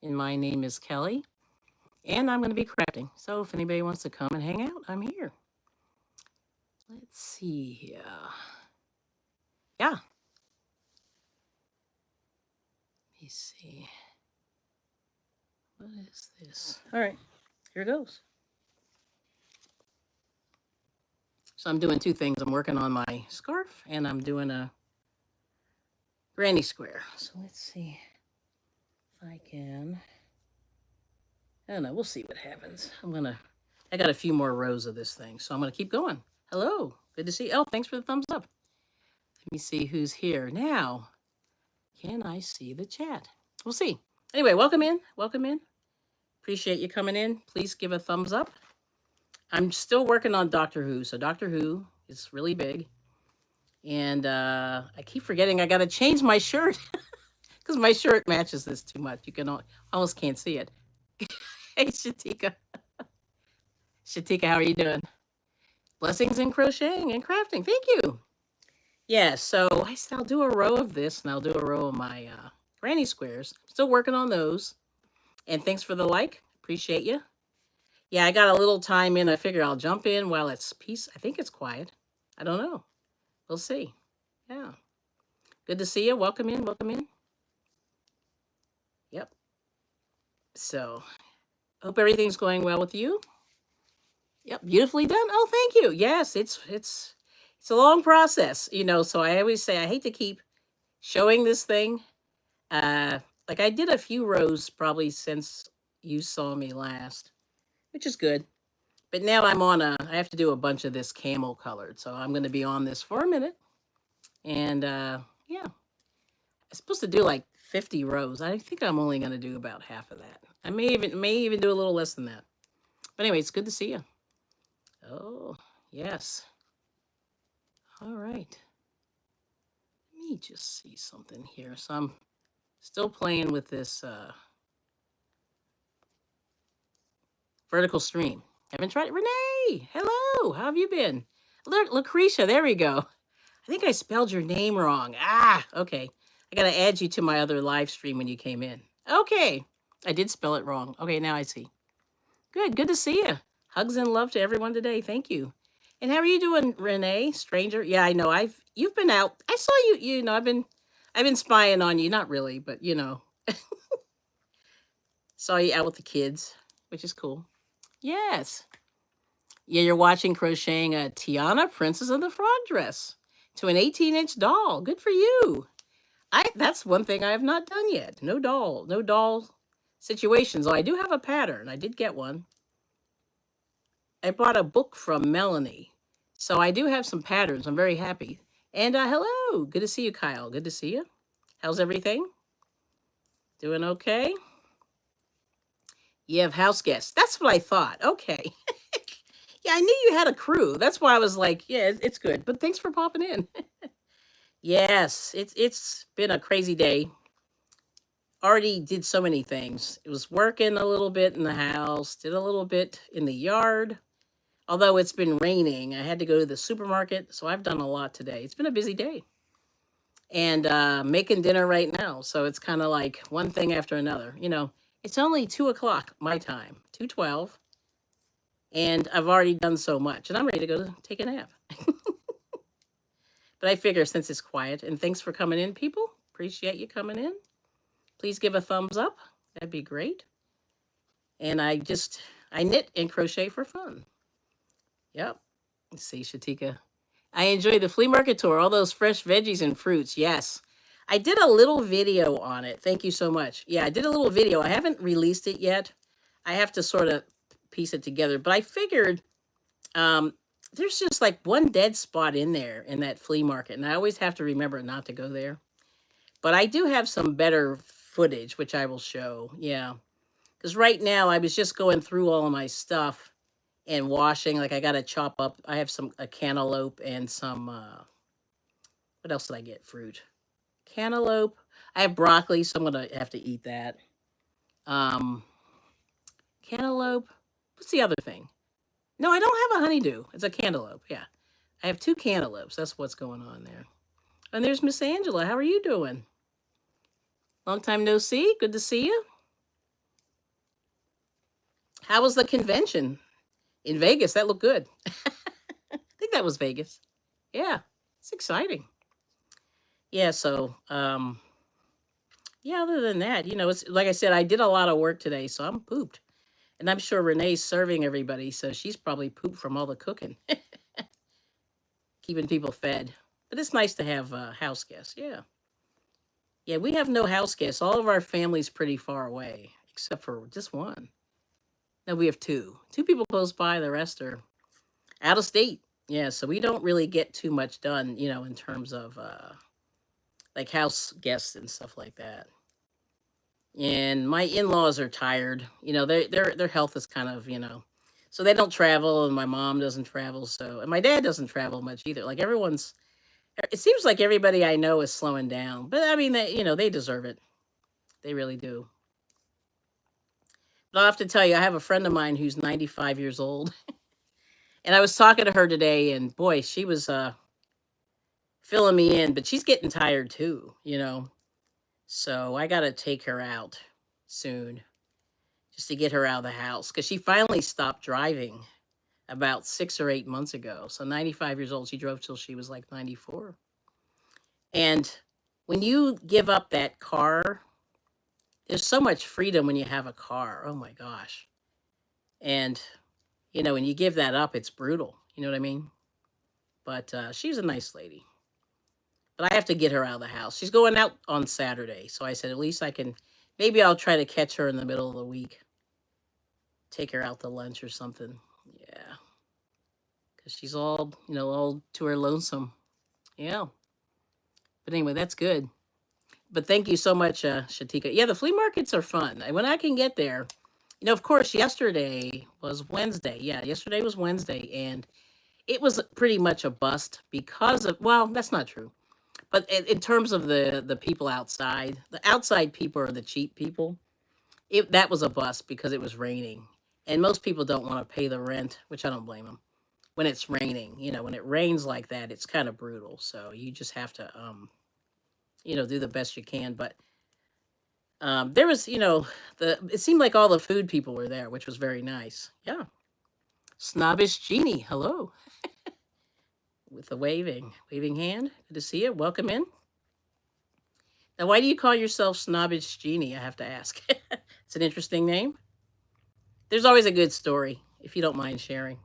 and my name is Kelly, and I'm going to be crafting. So if anybody wants to come and hang out, I'm here. Let's see here. Yeah. Let me see. What is this? All right, here goes. So I'm doing two things. I'm working on my scarf, and I'm doing a granny square. So let's see if I can. I don't know. We'll see what happens. I got a few more rows of this thing, so I'm gonna keep going. Hello, good to see you. Oh, thanks for the thumbs up. Let me see who's here now. Can I see the chat? We'll see. Anyway, welcome in. Welcome in. Appreciate you coming in. Please give a thumbs up. I'm still working on Doctor Who, so Doctor Who is really big. And I keep forgetting I got to change my shirt because my shirt matches this too much. You can almost can't see it. Hey, Shatika. Shatika, how are you doing? Blessings in crocheting and crafting. Thank you. Yeah, so I said I'll do a row of this, and I'll do a row of my granny squares. Still working on those. And thanks for the like. Appreciate you. Yeah, I got a little time in. I figure I'll jump in while it's peace. I think it's quiet. I don't know. We'll see. Yeah. Good to see you. Welcome in. Welcome in. Yep. So, hope everything's going well with you. Yep, beautifully done. Oh, thank you. Yes, it's a long process, so I always say I hate to keep showing this thing. Like I did a few rows probably since you saw me last, which is good. But now I have to do a bunch of this camel colored, so I'm going to be on this for a minute. And yeah, I'm supposed to do like 50 rows. I think I'm only going to do about half of that. I may even do a little less than that. But anyway, it's good to see you. Oh, yes. All right. Let me just see something here. So I'm still playing with this vertical stream. Haven't tried it. Renee, hello. How have you been? Lucretia, there we go. I think I spelled your name wrong. Okay. I got to add you to my other live stream when you came in. Okay. I did spell it wrong. Okay, now I see. Good to see you. Hugs and love to everyone today. Thank you. And how are you doing, Renee? Stranger? Yeah, I know. You've been out. I saw you. I've been spying on you. Not really, but saw you out with the kids, which is cool. Yes. Yeah, you're watching crocheting a Tiana, Princess of the Frog Dress, to an 18-inch doll. Good for you. That's one thing I have not done yet. No doll situations. Oh, I do have a pattern. I did get one. I bought a book from Melanie. So I do have some patterns. I'm very happy. And hello. Good to see you, Kyle. Good to see you. How's everything? Doing okay? You have house guests. That's what I thought. Okay. Yeah, I knew you had a crew. That's why I was like, yeah, it's good. But thanks for popping in. Yes, it's been a crazy day. Already did so many things. It was working a little bit in the house, did a little bit in the yard. Although it's been raining, I had to go to the supermarket, so I've done a lot today. It's been a busy day. And making dinner right now, so it's kind of like one thing after another. It's only 2 o'clock my time, 2:12, and I've already done so much, and I'm ready to go take a nap. But I figure since it's quiet, and thanks for coming in, people. Appreciate you coming in. Please give a thumbs up. That'd be great. And I knit and crochet for fun. Yep. Let's see, Shatika. I enjoy the flea market tour, all those fresh veggies and fruits. Yes. I did a little video on it. Thank you so much. Yeah, I did a little video. I haven't released it yet. I have to sort of piece it together. But I figured there's just like one dead spot in there in that flea market. And I always have to remember not to go there. But I do have some better footage, which I will show. Yeah. Because right now I was just going through all of my stuff and washing. Like I got to chop up. I have a cantaloupe and some, what else did I get? Fruit. Cantaloupe. I have broccoli, so I'm going to have to eat that. Cantaloupe. What's the other thing? No, I don't have a honeydew. It's a cantaloupe. Yeah. I have 2 cantaloupes. That's what's going on there. And there's Miss Angela. How are you doing? Long time no see. Good to see you. How was the convention in Vegas? That looked good. I think that was Vegas. Yeah, it's exciting. Yeah, so yeah, other than that, it's like I said, I did a lot of work today, so I'm pooped. And I'm sure Renee's serving everybody, so she's probably pooped from all the cooking, keeping people fed. But it's nice to have house guests. Yeah. Yeah, we have no house guests. All of our family's pretty far away, except for just one. No, we have two. Two people close by, the rest are out of state. Yeah, so we don't really get too much done, in terms of like house guests and stuff like that. And my in-laws are tired. Their health is kind of, so they don't travel, and my mom doesn't travel, so and my dad doesn't travel much either. Like everyone's it seems like everybody I know is slowing down. But I mean they deserve it. They really do. But I'll have to tell you, I have a friend of mine who's 95 years old. And I was talking to her today, and boy, she was filling me in, but she's getting tired too. So I gotta take her out soon just to get her out of the house because she finally stopped driving about 6 or 8 months ago. So 95 years old, she drove till she was like 94. And when you give up that car, there's so much freedom when you have a car. Oh my gosh. And, when you give that up, it's brutal. You know what I mean? But she's a nice lady. But I have to get her out of the house. She's going out on Saturday. So I said, at least I can, maybe I'll try to catch her in the middle of the week. Take her out to lunch or something. Yeah. Because she's all to her lonesome. Yeah. But anyway, that's good. But thank you so much, Shatika. Yeah, the flea markets are fun. When I can get there, of course, yesterday was Wednesday. Yeah, yesterday was Wednesday. And it was pretty much a bust because of, well, that's not true. But in terms of the people outside, the outside people are the cheap people. That was a bust because it was raining. And most people don't want to pay the rent, which I don't blame them. When it's raining, when it rains like that, it's kind of brutal. So you just have to, do the best you can. But there was, it seemed like all the food people were there, which was very nice. Yeah. Snobbish Genie, hello. With the waving hand. Good to see you. Welcome in. Now, why do you call yourself Snobbish Genie? I have to ask. It's an interesting name. There's always a good story, if you don't mind sharing.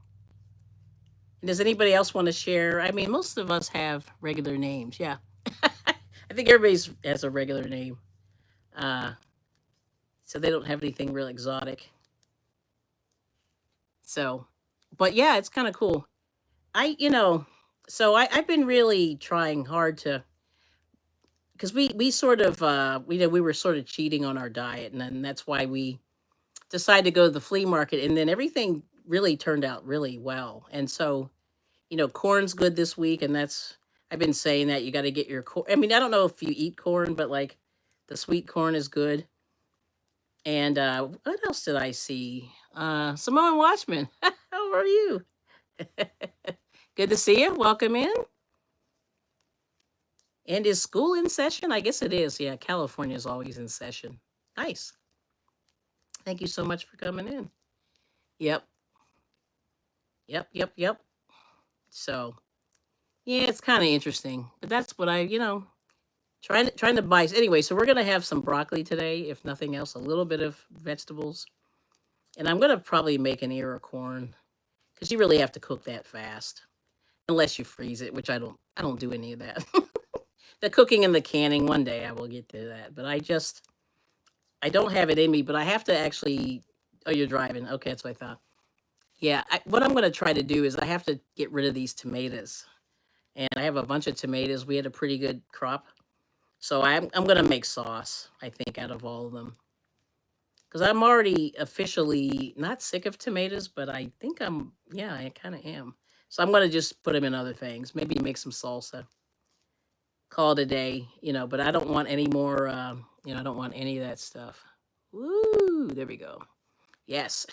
And does anybody else want to share? I mean, most of us have regular names. Yeah. I think everybody has a regular name. Uh, so they don't have anything real exotic. So, but yeah, it's kind of cool. I've been really trying hard to, because we sort of, we were sort of cheating on our diet. And then that's why we decided to go to the flea market. And then everything really turned out really well. And so, corn's good this week. And I've been saying that you got to get your corn. I mean, I don't know if you eat corn, but like the sweet corn is good. And what else did I see? Simone Watchman, how are you? Good to see you. Welcome in. And is school in session? I guess it is. Yeah, California is always in session. Nice. Thank you so much for coming in. Yep. Yep. So, yeah, it's kind of interesting. But that's what trying to buy. Anyway, so we're going to have some broccoli today, if nothing else, a little bit of vegetables. And I'm going to probably make an ear of corn because you really have to cook that fast unless you freeze it, which I don't do any of that. The cooking and the canning, one day I will get to that. But I don't have it in me, but I have to actually, oh, you're driving. Okay, that's what I thought. Yeah, what I'm going to try to do is I have to get rid of these tomatoes. And I have a bunch of tomatoes. We had a pretty good crop. So I'm going to make sauce, I think, out of all of them. Because I'm already officially not sick of tomatoes, but I think I kind of am. So I'm going to just put them in other things. Maybe make some salsa. Call it a day, but I don't want any more, I don't want any of that stuff. Woo, there we go. Yes.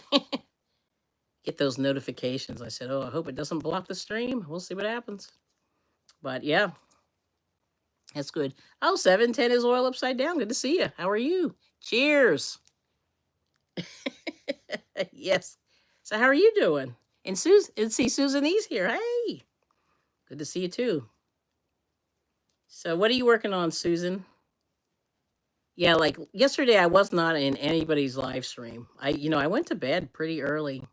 Get those notifications. I said, oh, I hope it doesn't block the stream. We'll see what happens. But yeah, that's good. Oh, 710 is oil upside down. Good to see you. How are you? Cheers. Yes. So how are you doing? And see Susan E's here. Hey, good to see you too. So what are you working on, Susan? Yeah, like yesterday I was not in anybody's live stream. I went to bed pretty early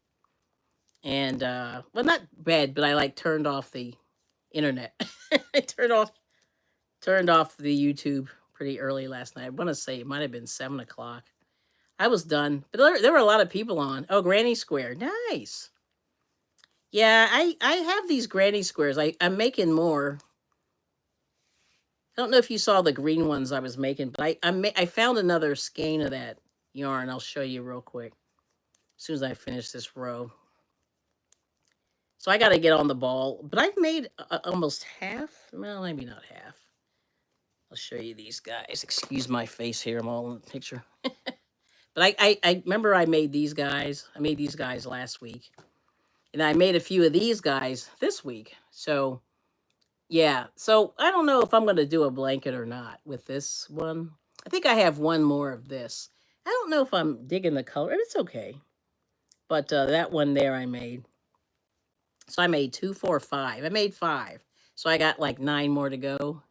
and well not bed, but I like turned off the internet. I turned off the YouTube pretty early last night. I want to say it might have been 7 o'clock. I was done, but there were a lot of people on. Oh, Granny Square, nice. Yeah, I have these Granny Squares. I'm making more. I don't know if you saw the green ones I was making, but I found another skein of that yarn. I'll show you real quick as soon as I finish this row. So I got to get on the ball, but I've made almost half. Well, maybe not half. I'll show you these guys. Excuse my face here. I'm all in the picture. But I remember I made these guys. I made these guys last week. And I made a few of these guys this week. So, yeah. So, I don't know if I'm going to do a blanket or not with this one. I think I have one more of this. I don't know if I'm digging the color. It's okay. But that one there I made. So, I made 2, 4, 5. I made 5. So, I got like 9 more to go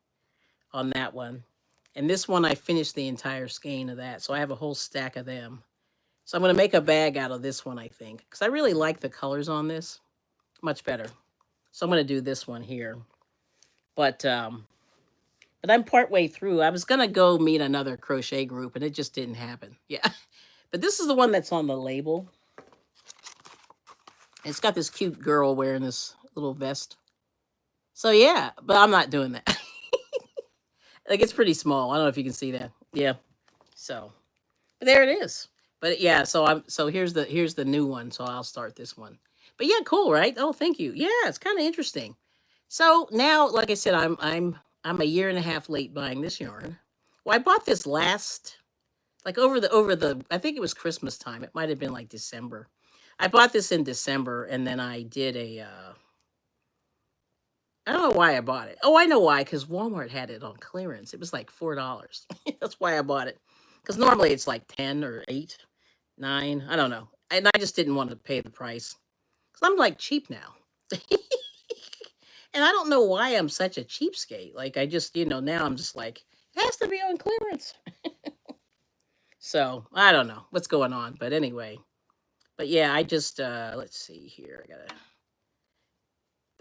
on that one. And this one, I finished the entire skein of that. So, I have a whole stack of them. So I'm going to make a bag out of this one, I think, because I really like the colors on this much better. So I'm going to do this one here. But I'm partway through. I was going to go meet another crochet group, and it just didn't happen. Yeah. But this is the one that's on the label. It's got this cute girl wearing this little vest. So, yeah, but I'm not doing that. Like, it's pretty small. I don't know if you can see that. Yeah. So, but there it is. But yeah, so here's the new one. So I'll start this one. But yeah, cool, right? Oh, thank you. Yeah, it's kind of interesting. So now, like I said, I'm a year and a half late buying this yarn. Well, I bought this last, like over the I think it was Christmas time. It might have been like December. I bought this in December, and then I did a. I don't know why I bought it. Oh, I know why, because Walmart had it on clearance. It was like $4. That's why I bought it. Because normally it's like 10 or 8, 9. I don't know. And I just didn't want to pay the price. Because I'm like cheap now. And I don't know why I'm such a cheapskate. Like I just, now I'm just like, it has to be on clearance. So I don't know what's going on. But anyway. But yeah, I just let's see here.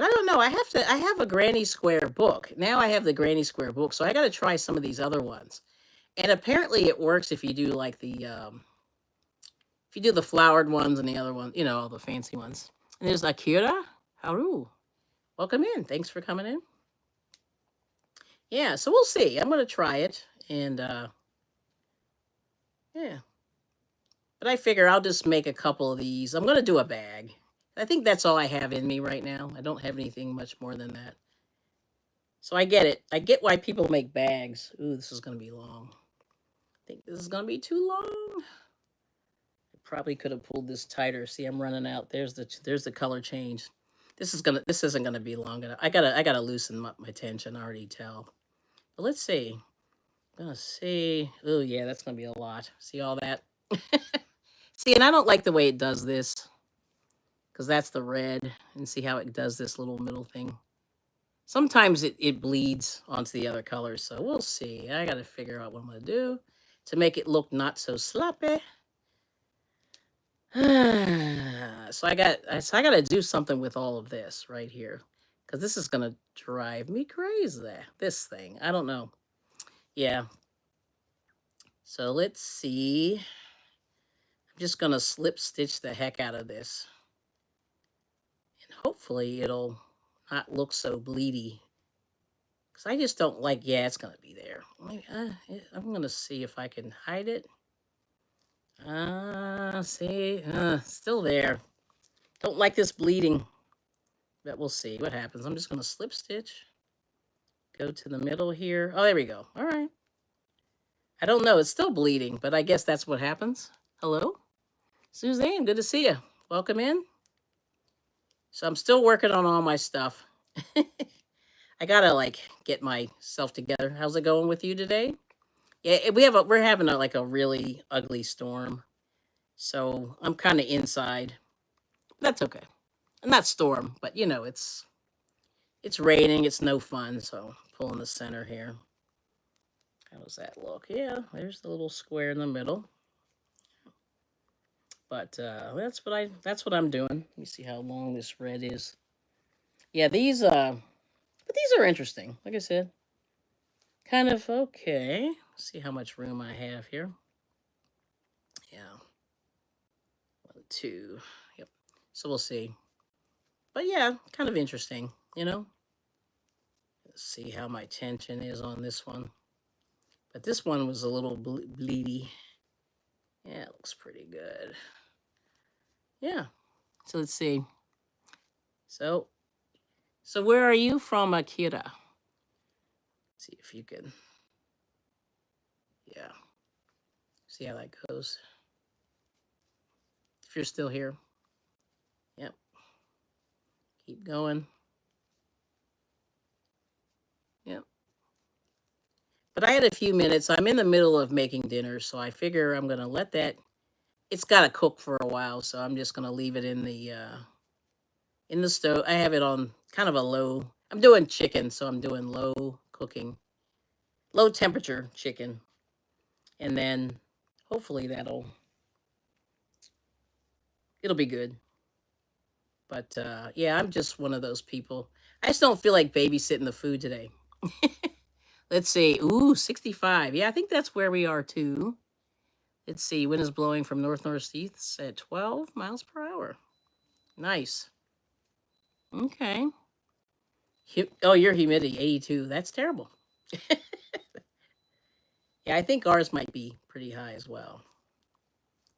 I don't know. I have a Granny Square book. Now I have the Granny Square book. So I gotta try some of these other ones. And apparently it works if you do like if you do the flowered ones and the other one, all the fancy ones. And there's Akira Haru. Welcome in. Thanks for coming in. Yeah, so we'll see. I'm gonna try it. And yeah. But I figure I'll just make a couple of these. I'm gonna do a bag. I think that's all I have in me right now. I don't have anything much more than that. So I get it. I get why people make bags. Ooh, this is gonna be long. I think this is gonna be too long. I probably could have pulled this tighter. See, I'm running out. There's the color change. This isn't gonna be long enough. I gotta loosen my tension. I already tell. But let's see. I'm gonna see. Oh yeah, that's gonna be a lot. See all that? See, and I don't like the way it does this because that's the red. And see how it does this little middle thing. Sometimes it bleeds onto the other colors, so we'll see. I gotta figure out what I'm gonna do to make it look not so sloppy. So I gotta do something with all of this right here, because this is gonna drive me crazy. This thing, I don't know. Yeah. So let's see. I'm just gonna slip stitch the heck out of this, and hopefully it'll not look so bleedy. Because I just don't like. Yeah, it's gonna be there. I'm gonna see if I can hide it. See, still there. Don't like this bleeding. But we'll see what happens. I'm just going to slip stitch. Go to the middle here. Oh, there we go. All right. I don't know. It's still bleeding, but I guess that's what happens. Hello? Suzanne, good to see you. Welcome in. So I'm still working on all my stuff. I got to get myself together. How's it going with you today? Yeah, we're having a really ugly storm. So I'm kind of inside. That's okay. Not storm, but you know, it's raining. It's no fun. So pull in the center here. How does that look? Yeah, there's the little square in the middle. But that's what I'm doing. Let me see how long this red is. Yeah, but these are interesting. Like I said, kind of okay. See how much room I have here. Yeah, 1, 2. Yep. So we'll see. But yeah, kind of interesting. You know. Let's see how my tension is on this one. But this one was a little bleedy. Yeah, it looks pretty good. Yeah. So let's see. So where are you from, Akira? See if you can. Yeah. See how that goes. If you're still here. Yep. Keep going. Yep. But I had a few minutes. I'm in the middle of making dinner, so I figure I'm gonna let that. It's got to cook for a while, so I'm just gonna leave it in the stove. I have it on kind of a low. I'm doing chicken, so I'm doing low cooking, low temperature chicken, and then hopefully it'll be good. But yeah, I'm just one of those people. I just don't feel like babysitting the food today. Let's see. Ooh, 65. Yeah, I think that's where we are too. Let's see. Wind is blowing from north-northeast at 12 miles per hour. Nice. Okay. Oh, your humidity, 82. That's terrible. Yeah, I think ours might be pretty high as well.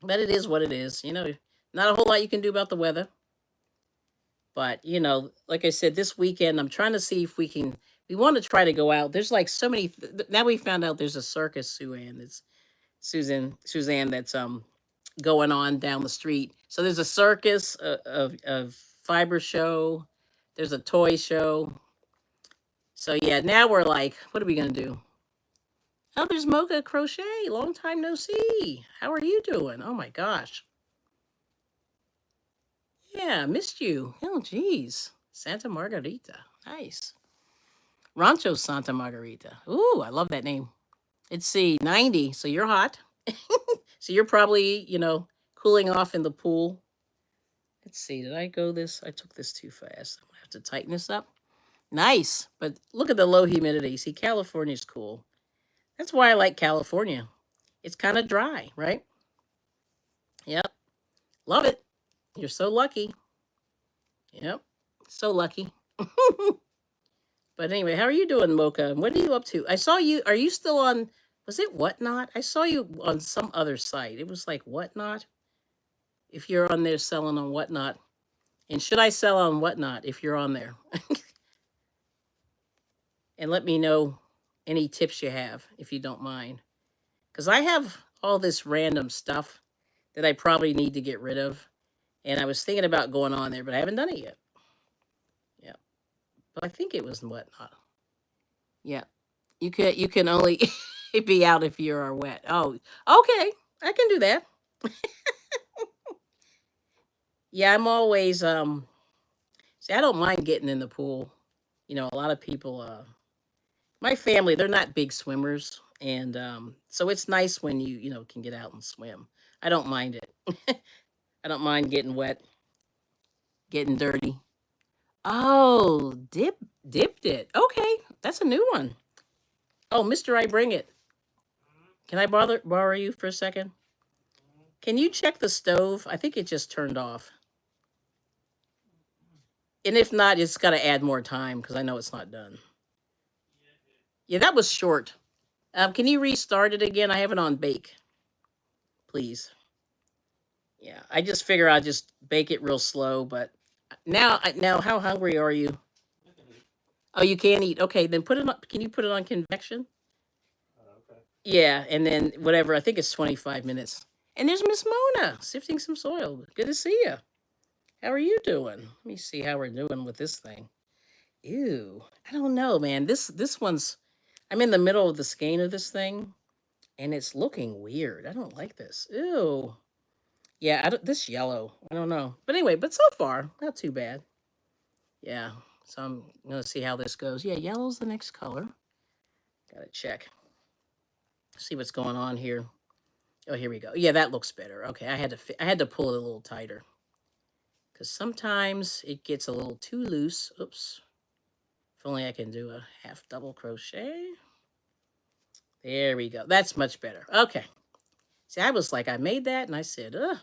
But it is what it is. You know, not a whole lot you can do about the weather. But, you know, like I said, this weekend, I'm trying to see if we want to try to go out. There's like so many, now we found out there's a circus, Suzanne, that's going on down the street. So there's a circus, of fiber show. There's a toy show. So yeah, now we're like, what are we gonna do? Oh, there's Mocha Crochet. Long time no see. How are you doing? Oh my gosh. Yeah, missed you. Oh geez. Santa Margarita. Nice. Rancho Santa Margarita. Ooh, I love that name. Let's see, 90. So you're hot. So you're probably, cooling off in the pool. Let's see, did I go this? I took this too fast. I'm gonna have to tighten this up. Nice. But look at the low humidity. See, California's cool. That's why I like California. It's kind of dry, right? Yep. Love it. You're so lucky. Yep. So lucky. But anyway, how are you doing, Mocha? What are you up to? I saw you. Are you still on? Was it Whatnot? I saw you on some other site. It was like Whatnot. If you're on there selling on Whatnot, and should I sell on Whatnot if you're on there? And let me know any tips you have if you don't mind, because I have all this random stuff that I probably need to get rid of, and I was thinking about going on there, but I haven't done it yet. Yeah, but I think it was Whatnot. Yeah. You can only be out if you are wet. Oh, okay. I can do that. Yeah, I'm always see, I don't mind getting in the pool. A lot of people my family, they're not big swimmers, and so it's nice when you can get out and swim. I don't mind it. I don't mind getting wet, getting dirty. Oh, dipped it. Okay, that's a new one. Oh, Mr. I bring it. Can I borrow you for a second? Can you check the stove? I think it just turned off. And if not, it's got to add more time because I know it's not done. Yeah, that was short. Can you restart it again? I have it on bake, please. Yeah, I just figure I'll just bake it real slow. But now, how hungry are you? Oh, you can't eat. Okay, then put it on. Can you put it on convection? Yeah, and then whatever. I think it's 25 minutes. And there's Miss Mona sifting some soil. Good to see you. How are you doing? Let me see how we're doing with this thing. Ew, I don't know, man. This one's. I'm in the middle of the skein of this thing, and it's looking weird. I don't like this. Ew. Yeah, this yellow, I don't know. But anyway, but so far, not too bad. Yeah. So I'm gonna see how this goes. Yeah, yellow's the next color. Gotta check. See what's going on here. Oh, here we go. Yeah, that looks better. Okay, I had to pull it a little tighter because sometimes it gets a little too loose. Oops. If only I can do a half double crochet. There we go. That's much better. Okay. See, I was like, I made that, and I said, ugh.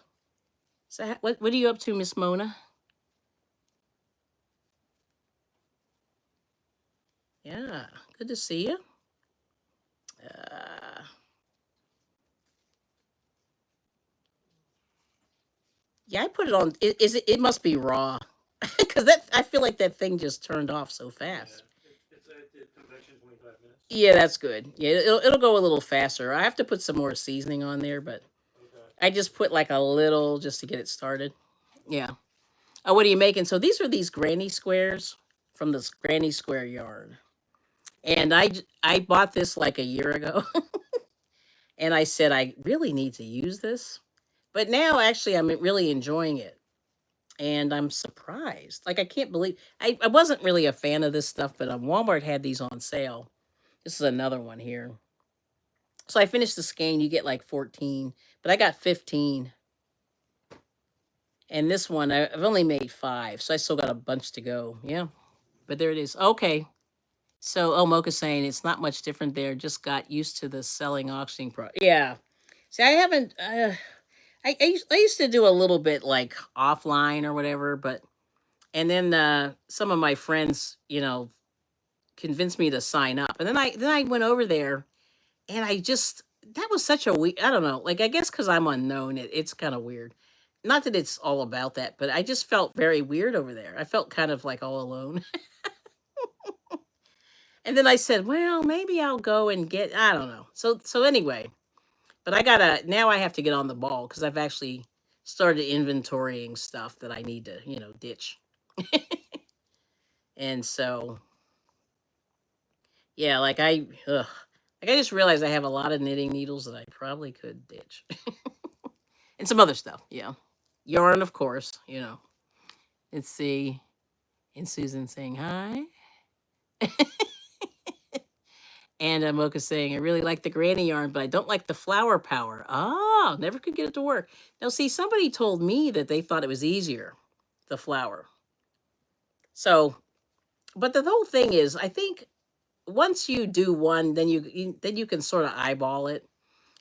So what are you up to, Miss Mona? Yeah, good to see you. Uh, yeah, I put it on. Is it? It must be raw, because that I feel like that thing just turned off so fast. It's at the convection 25 minutes. Yeah, that's good. Yeah, it'll go a little faster. I have to put some more seasoning on there, but okay. I just put like a little just to get it started. Yeah. Oh, what are you making? So these are these granny squares from this granny square yarn, and I bought this like a year ago, and I said I really need to use this, but now actually I'm really enjoying it. And I'm surprised. Like I can't believe I wasn't really a fan of this stuff, but Walmart had these on sale. This is another one here. So I finished the skein. You get like 14, but I got 15. And this one I've only made 5, so I still got a bunch to go. Yeah, but there it is. Okay. So Mocha's saying it's not much different there. Just got used to the selling auctioning pro. Yeah. See, I haven't. I used to do a little bit like offline or whatever, but and then some of my friends, convinced me to sign up, and then I went over there, and I just that was such a weird. I don't know, like I guess because I'm unknown, it's kind of weird. Not that it's all about that, but I just felt very weird over there. I felt kind of like all alone. And then I said, well, maybe I'll go and get. I don't know. So anyway, but I gotta now. I have to get on the ball because I've actually started inventorying stuff that I need to ditch. And so yeah, like I just realized I have a lot of knitting needles that I probably could ditch. And some other stuff, yeah. Yarn, of course, Let's see. And Susan saying hi. And Mocha saying, I really like the granny yarn, but I don't like the flower power. Oh, never could get it to work. Now, see, somebody told me that they thought it was easier, the flower. So, but the whole thing is, I think once you do one, then you can sort of eyeball it.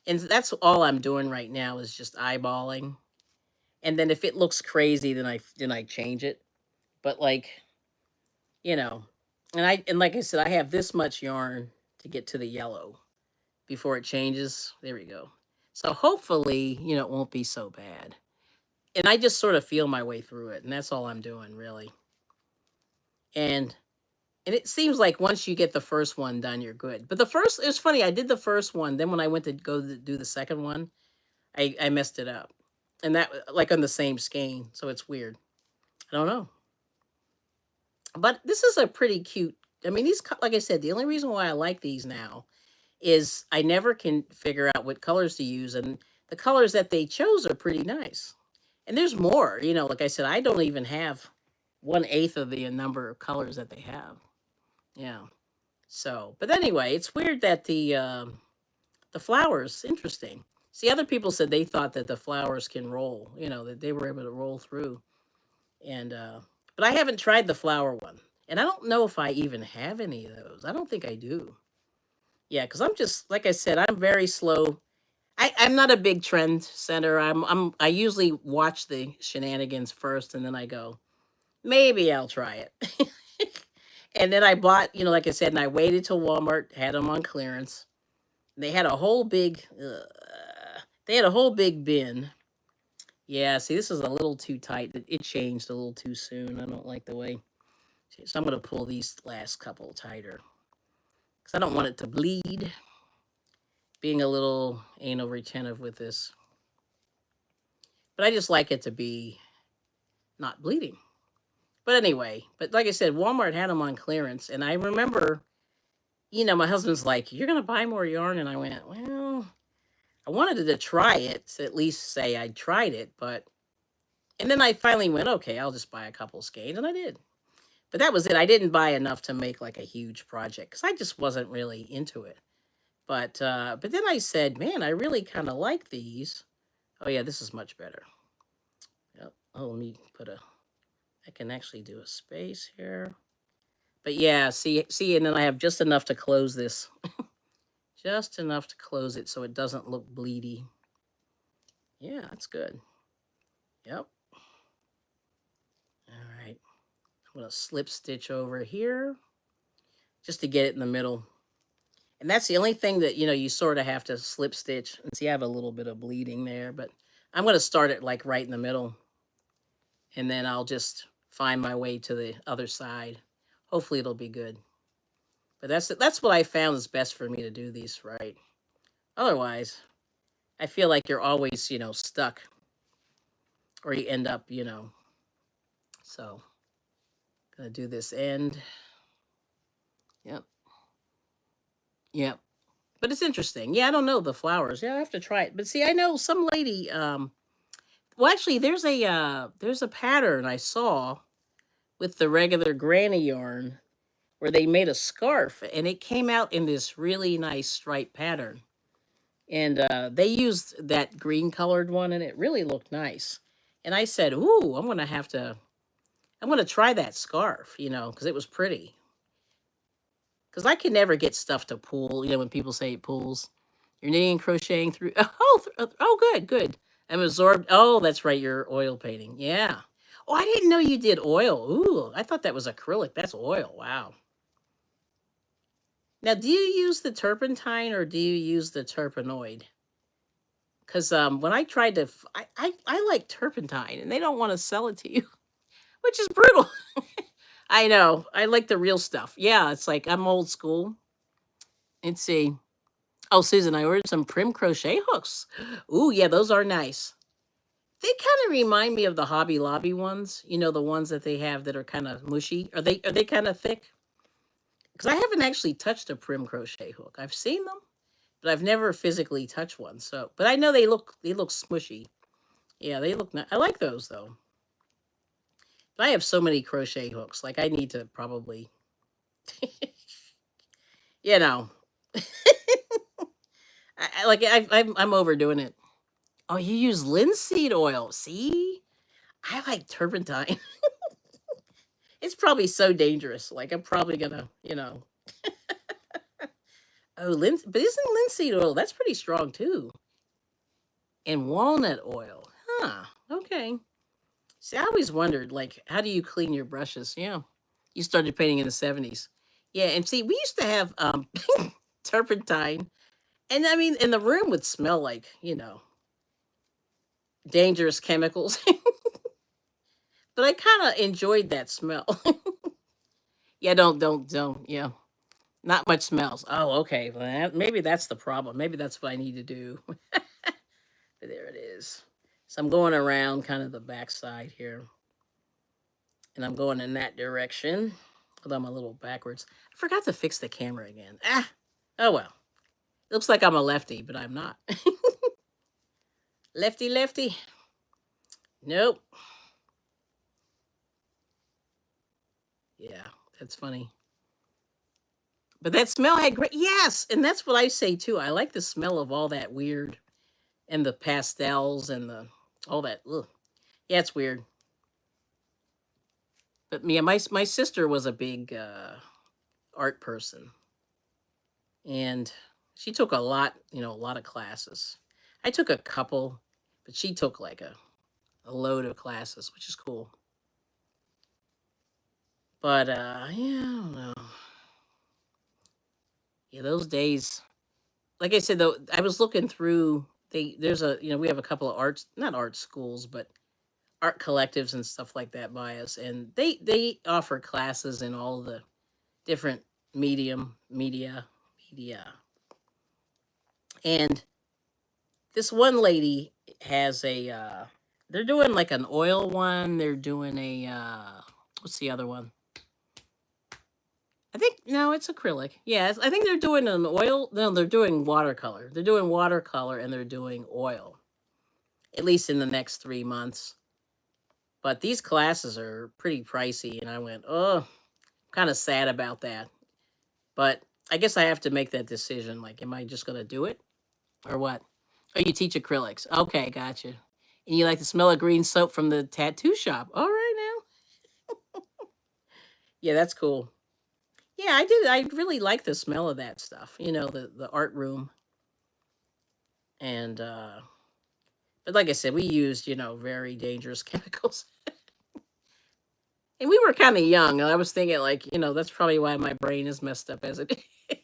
And that's all I'm doing right now is just eyeballing. And then if it looks crazy, then I change it. But like, you know, and like I said, I have this much yarn to get to the yellow before it changes. There we go. So hopefully, it won't be so bad. And I just sort of feel my way through it, and that's all I'm doing really. And it seems like once you get the first one done, you're good. But it was funny. I did the first one, then when I went to go do the second one, I messed it up, and that like on the same skein. So it's weird. I don't know. But this is a pretty cute. I mean, like I said, the only reason why I like these now is I never can figure out what colors to use, and the colors that they chose are pretty nice. And there's more, like I said, I don't even have 1/8 of the number of colors that they have. Yeah. So, but anyway, it's weird that the flowers interesting. See, other people said they thought that the flowers can roll, that they were able to roll through. And but I haven't tried the flower one. And I don't know if I even have any of those. I don't think I do. Yeah, because I'm just like I said, I'm very slow. I'm not a big trend setter. I usually watch the shenanigans first and then I go, maybe I'll try it. And then I bought, like I said, and I waited till Walmart had them on clearance. They had a whole big bin. Yeah, see, this is a little too tight. It changed a little too soon. I don't like the way. So I'm going to pull these last couple tighter because I don't want it to bleed. Being a little anal retentive with this. But I just like it to be not bleeding. But anyway, but like I said, Walmart had them on clearance. And I remember, my husband's like, you're going to buy more yarn? And I went, well, I wanted to try it, to at least say I tried it, and then I finally went, okay, I'll just buy a couple skeins, and I did. But that was it. I didn't buy enough to make like a huge project because I just wasn't really into it. But then I said, man, I really kind of like these. Oh yeah, this is much better. Yep. Oh, let me put a. I can actually do a space here. But yeah, see, and then I have just enough to close this, just enough to close it so it doesn't look bleedy. Yeah, that's good. Yep. All right. I'm gonna slip stitch over here just to get it in the middle. And that's the only thing that, you sort of have to slip stitch. And see, I have a little bit of bleeding there, but I'm going to start it like right in the middle. And then I'll just find my way to the other side. Hopefully it'll be good. But that's what I found is best for me to do these right. Otherwise, I feel like you're always, stuck. Or you end up, So, going to do this end. Yep. Yep. But it's interesting. Yeah, I don't know the flowers. Yeah, I have to try it. But see, I know some lady well, actually, there's a pattern I saw with the regular granny yarn where they made a scarf, and it came out in this really nice stripe pattern. And they used that green colored one, and it really looked nice. And I said, "Ooh, I'm gonna try that scarf," because it was pretty. Because I can never get stuff to pull. When people say it pulls, you're knitting and crocheting through. Oh, good, good. I'm absorbed. Oh, that's right. You're oil painting. Yeah. Oh, I didn't know you did oil. Ooh, I thought that was acrylic. That's oil. Wow. Now, do you use the turpentine or do you use the turpenoid? Because when I tried to, I like turpentine, and they don't want to sell it to you, which is brutal. I know. I like the real stuff. Yeah, it's like I'm old school. Let's see. Oh, Susan, I ordered some prim crochet hooks. Ooh, yeah, those are nice. They kind of remind me of the Hobby Lobby ones. The ones that they have that are kind of mushy. Are they kind of thick? Because I haven't actually touched a prim crochet hook. I've seen them, but I've never physically touched one. So, but I know they look smushy. Yeah, they look nice. I like those though. But I have so many crochet hooks. Like I need to probably, you know, I'm overdoing it. Oh, you use linseed oil. See, I like turpentine. It's probably so dangerous. Like I'm probably gonna. Oh, but isn't linseed oil? That's pretty strong too. And walnut oil. Huh. Okay. See, I always wondered, like, how do you clean your brushes? Yeah. You started painting in the 70s. Yeah, and see, we used to have turpentine. And I mean, and the room would smell like, dangerous chemicals. But I kind of enjoyed that smell. Yeah, don't. Yeah. Not much smells. Oh, okay. Well, maybe that's the problem. Maybe that's what I need to do. There it is. So I'm going around kind of the backside here. And I'm going in that direction. Although I'm a little backwards. I forgot to fix the camera again. Ah, oh well. Looks like I'm a lefty, but I'm not. Lefty, lefty. Nope. Yeah, that's funny. But that smell had great. Yes, and that's what I say too. I like the smell of all that weird and the pastels and the all that. Ugh. Yeah, it's weird. But yeah, my sister was a big art person, and she took a lot of classes. I took a couple, but she took like a load of classes, which is cool. But yeah, I don't know. Yeah, those days. Like I said though, I was looking through. There's we have a couple of arts, not art schools, but art collectives and stuff like that by us, and they offer classes in all the different media, and this one lady has a. They're doing like an oil one. They're doing a what's the other one? I think no, it's acrylic. Yeah, I think they're doing an oil. No, they're doing watercolor. They're doing watercolor and they're doing oil. At least in the next 3 months. But these classes are pretty pricey, and I went, oh, kind of sad about that. But I guess I have to make that decision. Like, am I just gonna do it or what? Oh, you teach acrylics. Okay, gotcha. And you like the smell of green soap from the tattoo shop. All right now. Yeah, that's cool. Yeah, I did. I really like the smell of that stuff. The art room. And but like I said, we used, very dangerous chemicals. And we were kind of young. I was thinking like, that's probably why my brain is messed up as it is.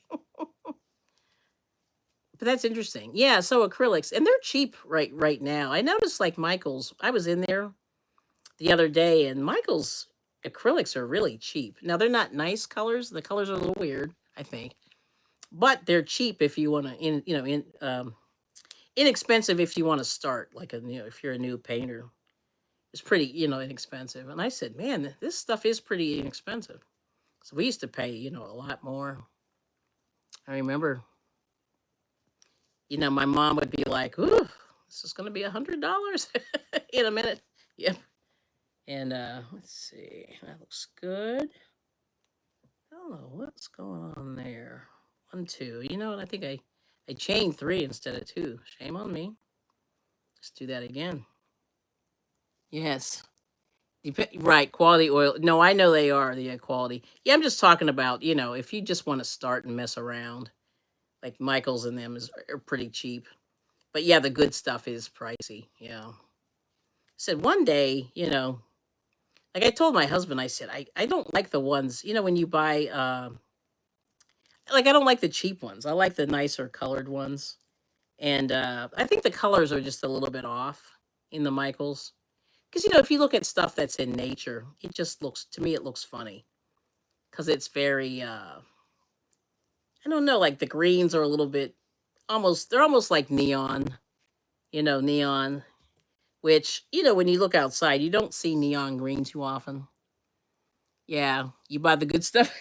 But that's interesting. Yeah, so acrylics, and they're cheap right now. I noticed like Michael's. I was in there the other day, and Michael's acrylics are really cheap. Now they're not nice colors. The colors are a little weird, I think, but they're cheap if you want to inexpensive if you want to start like if you're a new painter. It's pretty inexpensive. And I said, man, this stuff is pretty inexpensive. So we used to pay a lot more. I remember my mom would be like, "Ooh, this is going to be $100 in a minute." Yep. And let's see, that looks good. I don't know what's going on there. 1, 2. You know what? I think I chained 3 instead of 2. Shame on me. Let's do that again. Yes. Right, quality oil. No, I know they are the quality. Yeah, I'm just talking about if you just want to start and mess around, like Michaels and them are pretty cheap. But yeah, the good stuff is pricey. Yeah. Said one day, like I told my husband, I said, I don't like the ones, when you buy, like I don't like the cheap ones. I like the nicer colored ones. And I think the colors are just a little bit off in the Michaels. Because, if you look at stuff that's in nature, it just looks, to me, it looks funny. Because it's very, I don't know, like the greens are a little bit, they're almost like neon, neon. Which, when you look outside, you don't see neon green too often. Yeah, you buy the good stuff.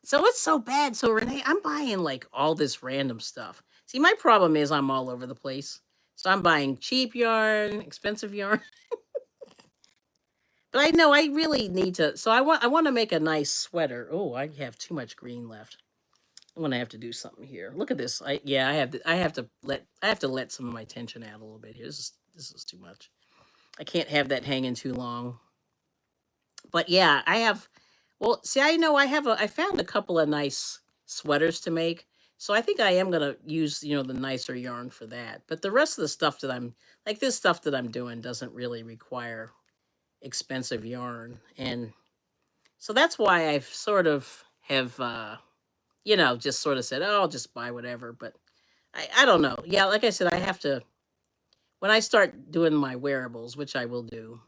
So it's so bad. So Renee, I'm buying like all this random stuff. See, my problem is I'm all over the place. So I'm buying cheap yarn, expensive yarn. But I know I really need to. So I want to make a nice sweater. Oh, I have too much green left. I'm gonna have to do something here. Look at this. I have to let some of my tension out a little bit here. This is too much. I can't have that hanging too long. But yeah, I have. Well, see, I know I found a couple of nice sweaters to make. So I think I am gonna use the nicer yarn for that. But the rest of the stuff that I'm like this stuff that I'm doing doesn't really require expensive yarn, and so that's why I've sort of have just sort of said, oh, I'll just buy whatever. But I don't know. Yeah, like I said, I have to when I start doing my wearables, which I will do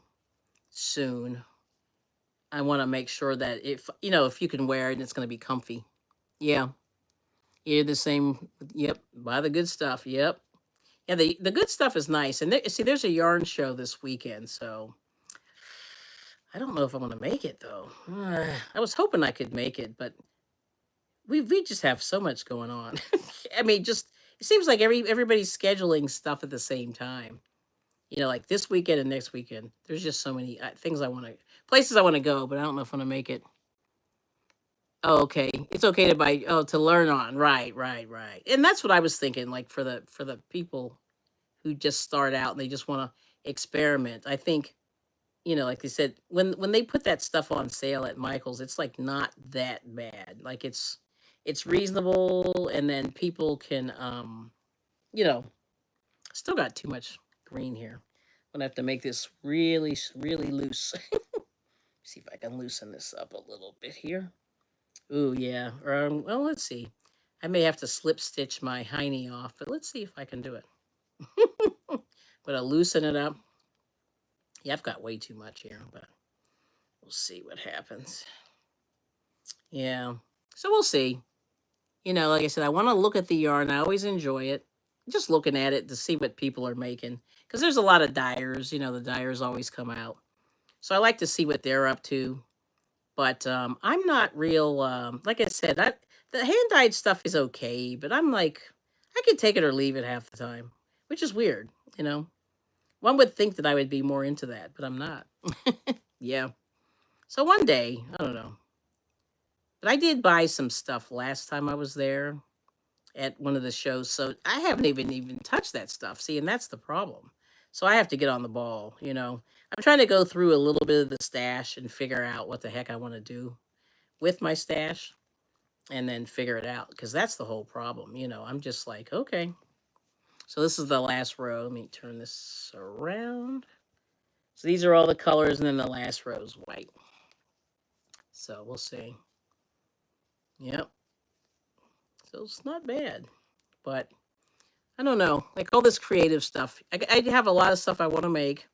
soon. I want to make sure that if you can wear it and it's going to be comfy. Yeah. You're the same. Yep. Buy the good stuff. Yep. Yeah. The good stuff is nice. And see, there's a yarn show this weekend. So I don't know if I'm going to make it though. I was hoping I could make it, but we just have so much going on. I mean, just it seems like everybody's scheduling stuff at the same time. Like this weekend and next weekend. There's just so many things places I want to go, but I don't know if I'm gonna make it. Oh, okay. It's okay to buy. Oh, to learn on. Right, right, right. And that's what I was thinking. Like for the people who just start out and they just want to experiment. I think like they said, when they put that stuff on sale at Michael's, it's like not that bad. Like it's reasonable, and then people can you know still got too much green here. I'm gonna have to make this really really loose. See if I can loosen this up a little bit here. Ooh, yeah. Well, let's see. I may have to slip stitch my hiney off, but let's see if I can do it. But I'll loosen it up. Yeah, I've got way too much here, but we'll see what happens. Yeah. So we'll see. Like I said, I want to look at the yarn. I always enjoy it. Just looking at it to see what people are making. Because there's a lot of dyers. The dyers always come out. So I like to see what they're up to. But I'm not real. Like I said, the hand dyed stuff is okay, but I'm like, I could take it or leave it half the time, which is weird. You know, one would think that I would be more into that, but I'm not. Yeah. So one day, I don't know, but I did buy some stuff last time I was there at one of the shows. So I haven't even touched that stuff. See, and that's the problem. So I have to get on the ball, you know. I'm trying to go through a little bit of the stash and figure out what the heck I want to do with my stash and then figure it out because that's the whole problem, you know. I'm just like, okay. So this is the last row. Let me turn this around. So these are all the colors and then the last row is white. So we'll see. Yep. So it's not bad, but I don't know. Like all this creative stuff. I have a lot of stuff I want to make.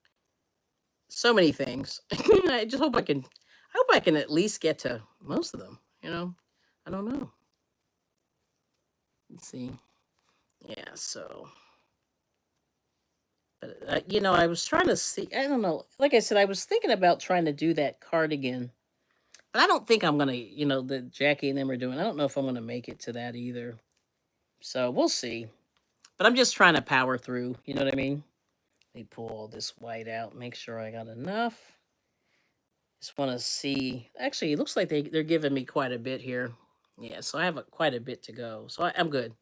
So many things. I just hope I can. I hope I can at least get to most of them. You know. I don't know. Let's see. Yeah. So. But you know, I was trying to see. I don't know. Like I said, I was thinking about trying to do that cardigan, but I don't think I'm gonna. You know, the Jackie and them are doing. I don't know if I'm gonna make it to that either. So we'll see. But I'm just trying to power through. You know what I mean? Let me pull all this white out. Make sure I got enough. Just want to see. Actually, it looks like they're giving me quite a bit here. Yeah, so I have quite a bit to go. So I'm good.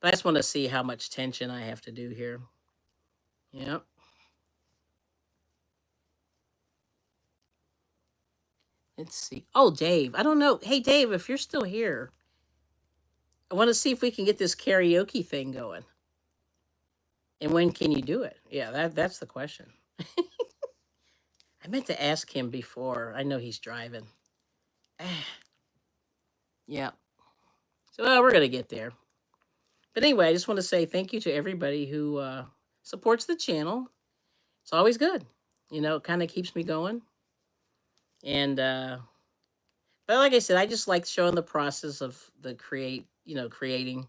But I just want to see how much tension I have to do here. Yep. Let's see. Oh, Dave. I don't know. Hey, Dave, if you're still here, I want to see if we can get this karaoke thing going. And when can you do it? Yeah, that's the question. I meant to ask him before. I know he's driving. Yeah. So we're going to get there. But anyway, I just want to say thank you to everybody who supports the channel. It's always good. You know, it kind of keeps me going. And but like I said, I just like showing the process of the creating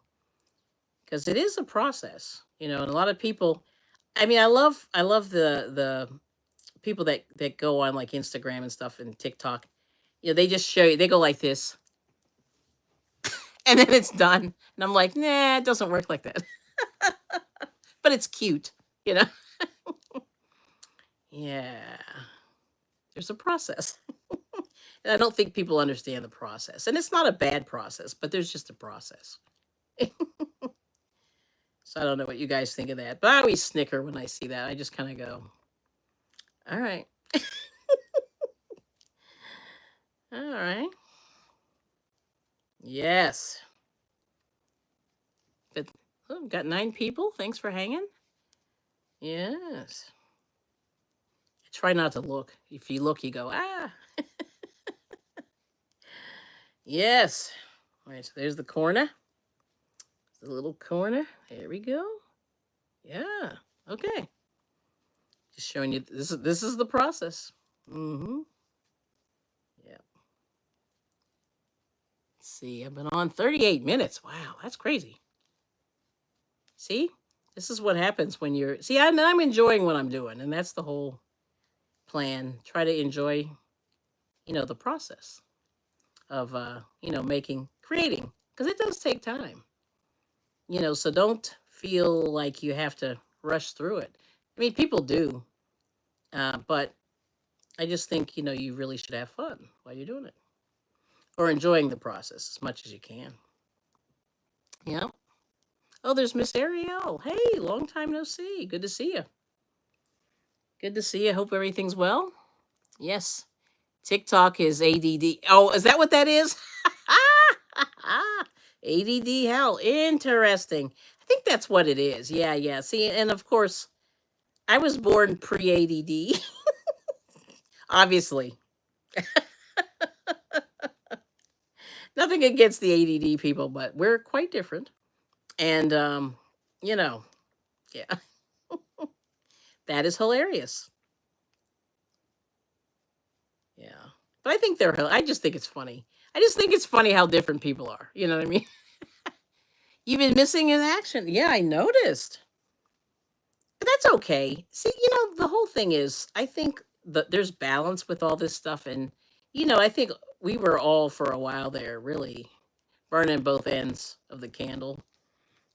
because it is a process, you know, and a lot of people I mean, I love the people that go on like Instagram and stuff and TikTok. You know, they just show you they go like this and then it's done. And I'm like, nah, it doesn't work like that. But it's cute, you know. Yeah. There's a process. And I don't think people understand the process. And it's not a bad process, but there's just a process. So I don't know what you guys think of that. But I always snicker when I see that. I just kind of go, all right. All right. Yes. But oh, got 9 people. Thanks for hanging. Yes. Try not to look. If you look, you go, ah. Yes. All right, so there's the corner. The little corner. There we go. Yeah. Okay. Just showing you this is the process. Mm-hmm. Yeah. Let's see. I've been on 38 minutes. Wow, that's crazy. See? This is what happens when you're see, I'm enjoying what I'm doing, and that's the whole plan. Try to enjoy, you know, the process of you know, creating. Because it does take time. You know, so don't feel like you have to rush through it. I mean, people do. But I just think, you know, you really should have fun while you're doing it. Or enjoying the process as much as you can. Yeah. Oh, there's Miss Ariel. Hey, long time no see. Good to see you. Good to see you. Hope everything's well. Yes. TikTok is ADD. Oh, is that what that is? ADD hell. Interesting. I think that's what it is. Yeah, yeah. See, and of course, I was born pre-ADD. Obviously. Nothing against the ADD people, but we're quite different. And you know, yeah. That is hilarious. Yeah. But I think I just think it's funny. I just think it's funny how different people are. You know what I mean? You've been missing in action. Yeah, I noticed. But that's okay. See, you know, the whole thing is I think that there's balance with all this stuff and I think we were all for a while there really burning both ends of the candle.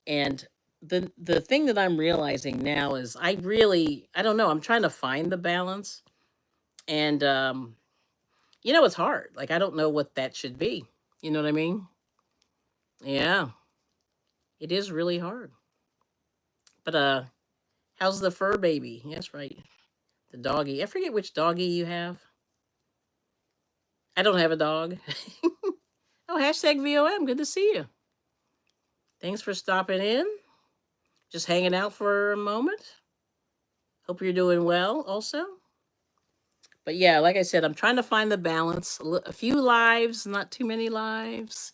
And the thing that I'm realizing now is I don't know, I'm trying to find the balance. And it's hard. Like I don't know what that should be. You know what I mean? Yeah, it is really hard. But how's the fur baby? Yes, right. The doggy. I forget which doggy you have. I don't have a dog. Oh, hashtag VOM. Good to see you. Thanks for stopping in. Just hanging out for a moment. Hope you're doing well also. But yeah, like I said, I'm trying to find the balance. A few lives, not too many lives,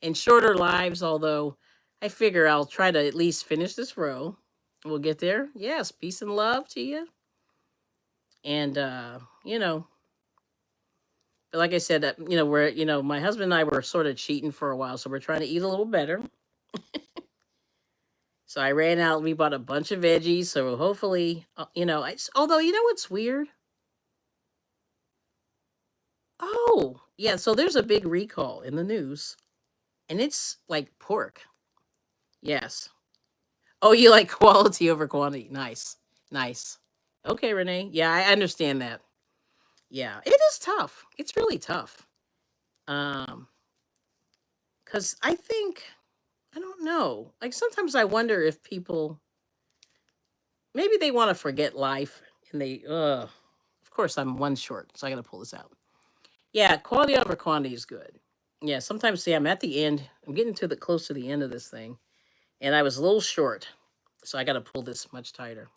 and shorter lives, although I figure I'll try to at least finish this row. We'll get there. Yes, peace and love to you. And, but like I said, my husband and I were sort of cheating for a while, so we're trying to eat a little better. So I ran out. We bought a bunch of veggies. So hopefully, although what's weird? Oh, yeah. So there's a big recall in the news, and it's like pork. Yes. Oh, you like quality over quantity. Nice, nice. Okay, Renee. Yeah, I understand that. Yeah, it is tough. It's really tough. Um, because I think I don't know. Like sometimes I wonder if people maybe they want to forget life and they of course I'm one short, so I gotta pull this out. Yeah, quality over quantity is good. Yeah, sometimes see I'm at the end. I'm getting to the close to the end of this thing. And I was a little short. So I gotta pull this much tighter.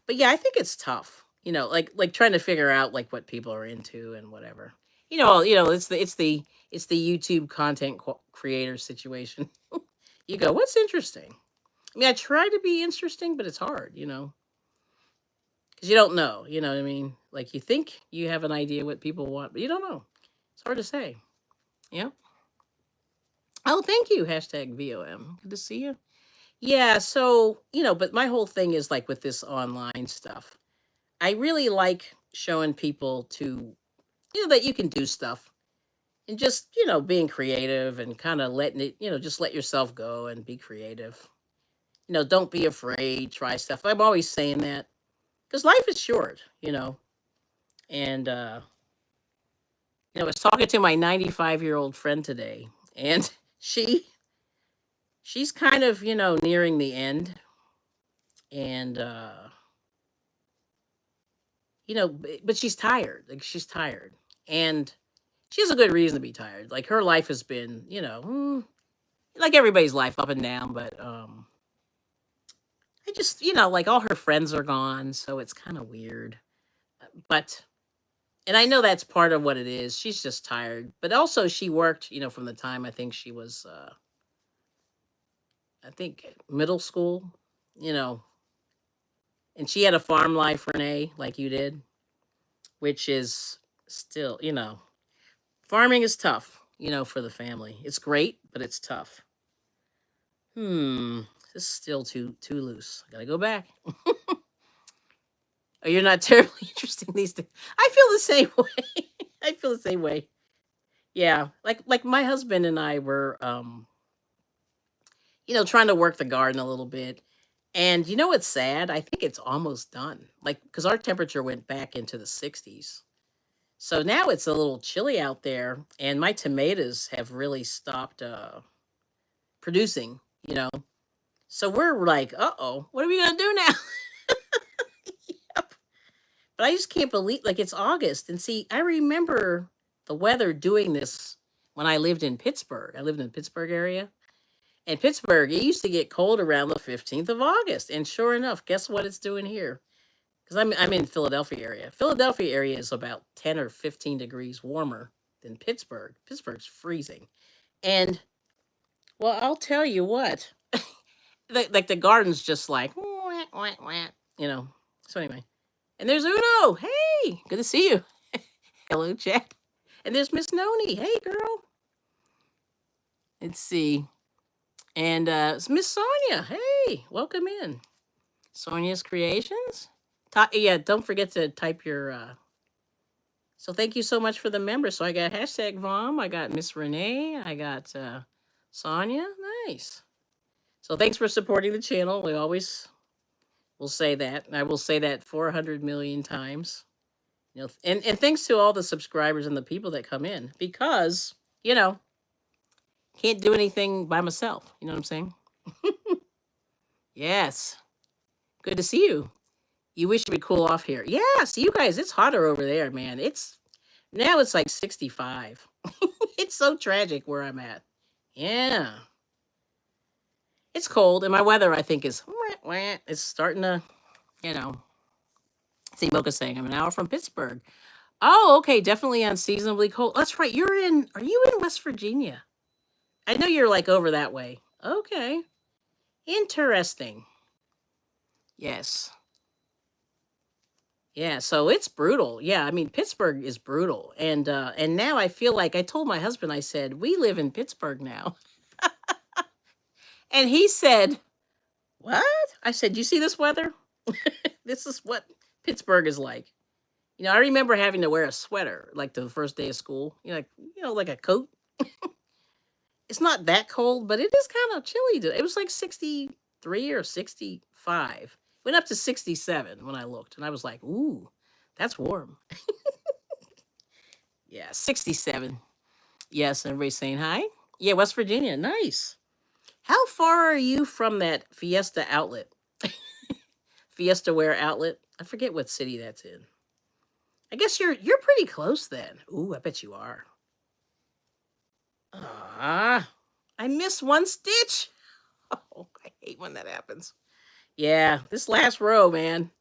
But yeah, I think it's tough. Like trying to figure out like what people are into and whatever. It's the YouTube content creator situation. You go, what's interesting? I mean, I try to be interesting, but it's hard, because you don't know. You know what I mean? Like you think you have an idea what people want, but you don't know. It's hard to say. Yeah. Oh, thank you. Hashtag VOM. Good to see you. Yeah. So but my whole thing is like with this online stuff. I really like showing people to that you can do stuff and just being creative and kind of letting it just let yourself go and be creative. Don't be afraid, try stuff. I'm always saying that because life is short. And I was talking to my 95-year-old friend today, and she she's kind of nearing the end. And but she's tired, like she's tired. And she has a good reason to be tired. Like her life has been like everybody's life, up and down. But I just like all her friends are gone, so it's kind of weird. But and I know that's part of what it is. She's just tired. But also she worked from the time I think she was I think middle school, you know and she had a farm life, Renee, like you did, which is still farming is tough, for the family. It's great, but it's tough. This is still too loose. I gotta go back. Oh, you're not terribly interesting these days. I feel the same way. I feel the same way. Yeah, like my husband and I were, trying to work the garden a little bit. And what's sad? I think it's almost done. Like, because our temperature went back into the 60s. So now it's a little chilly out there, and my tomatoes have really stopped producing, you know. So we're like, uh oh, what are we going to do now? Yep. But I just can't believe, like, it's August. And see, I remember the weather doing this when I lived in Pittsburgh. I lived in the Pittsburgh area. And Pittsburgh, it used to get cold around the 15th of August. And sure enough, guess what it's doing here? Because I'm in Philadelphia area. Philadelphia area is about 10 or 15 degrees warmer than Pittsburgh. Pittsburgh's freezing. And, well, I'll tell you what, like the garden's just like, wah, wah, wah, you know. So anyway. And there's Uno. Hey, good to see you. Hello, Jack. And there's Miss Noni. Hey, girl. Let's see. And it's Miss Sonia. Hey, welcome in. Sonia's Creations. Yeah, don't forget to type your So thank you so much for the members. So I got hashtag Vom, I got Miss Renee, I got Sonia. Nice. So thanks for supporting the channel. We always will say that. And I will say that 400 million times. You know, and thanks to all the subscribers and the people that come in, because, you know, can't do anything by myself. You know what I'm saying? Yes. Good to see you. You wish you would cool off here. Yeah, see you guys, it's hotter over there, man. Now it's like 65. It's so tragic where I'm at. Yeah. It's cold, and my weather, I think, is it's starting to, you know. See, Mocha saying I'm an hour from Pittsburgh. Oh, okay, definitely unseasonably cold. That's right. Are you in West Virginia? I know you're like over that way. Okay. Interesting. Yes. Yeah, so it's brutal. Yeah, I mean Pittsburgh is brutal. And now I feel like I told my husband, I said, "We live in Pittsburgh now." And he said, "What?" I said, "You see this weather? This is what Pittsburgh is like." You know, I remember having to wear a sweater like the first day of school. Like a coat. It's not that cold, but it is kind of chilly. It was like 63 or 65. Went up to 67 when I looked, and I was like, "Ooh, that's warm." Yeah, 67. Yes, everybody's saying hi. Yeah, West Virginia. Nice. How far are you from that Fiesta outlet? Fiesta Wear outlet? I forget what city that's in. I guess you're pretty close then. Ooh, I bet you are. Ah, I missed one stitch. Oh, I hate when that happens. Yeah, this last row, man.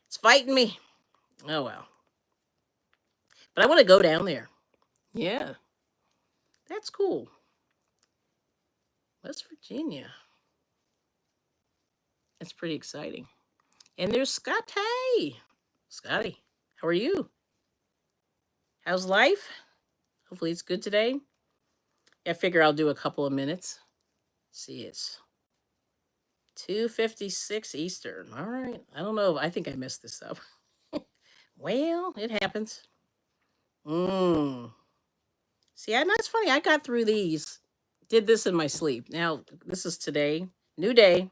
It's fighting me. Oh well. But I want to go down there. Yeah, that's cool. West Virginia. That's pretty exciting. And there's Scott. Hey, Scotty, how are you? How's life? Hopefully it's good today. I figure I'll do a couple of minutes. See, it's 2:56 Eastern. All right. I don't know. I think I messed this up. Well, it happens. See, I know it's funny. I got through these. Did this in my sleep. Now, this is today. New day.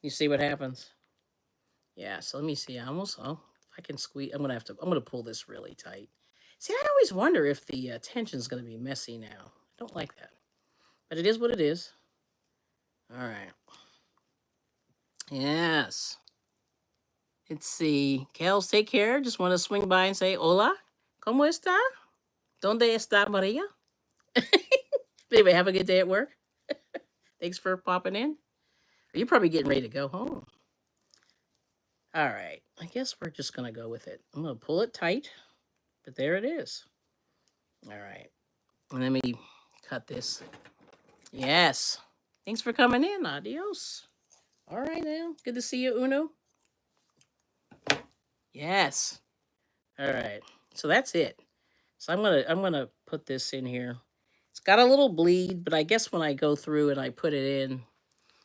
You see what happens. Yeah, so let me see. If I can squeeze, I'm gonna pull this really tight. See, I always wonder if the tension's gonna be messy now. I don't like that. But it is what it is. All right. Yes. Let's see. Kels, take care. Just want to swing by and say, hola, ¿cómo está? ¿Dónde está Maria? But anyway, have a good day at work. Thanks for popping in. You're probably getting ready to go home. All right. I guess we're just going to go with it. I'm going to pull it tight, but there it is. All right. And let me cut this. Yes. Thanks for coming in. Adios. All right now. Good to see you, Uno. Yes. All right. So that's it. So I'm gonna put this in here. It's got a little bleed, but I guess when I go through and I put it in,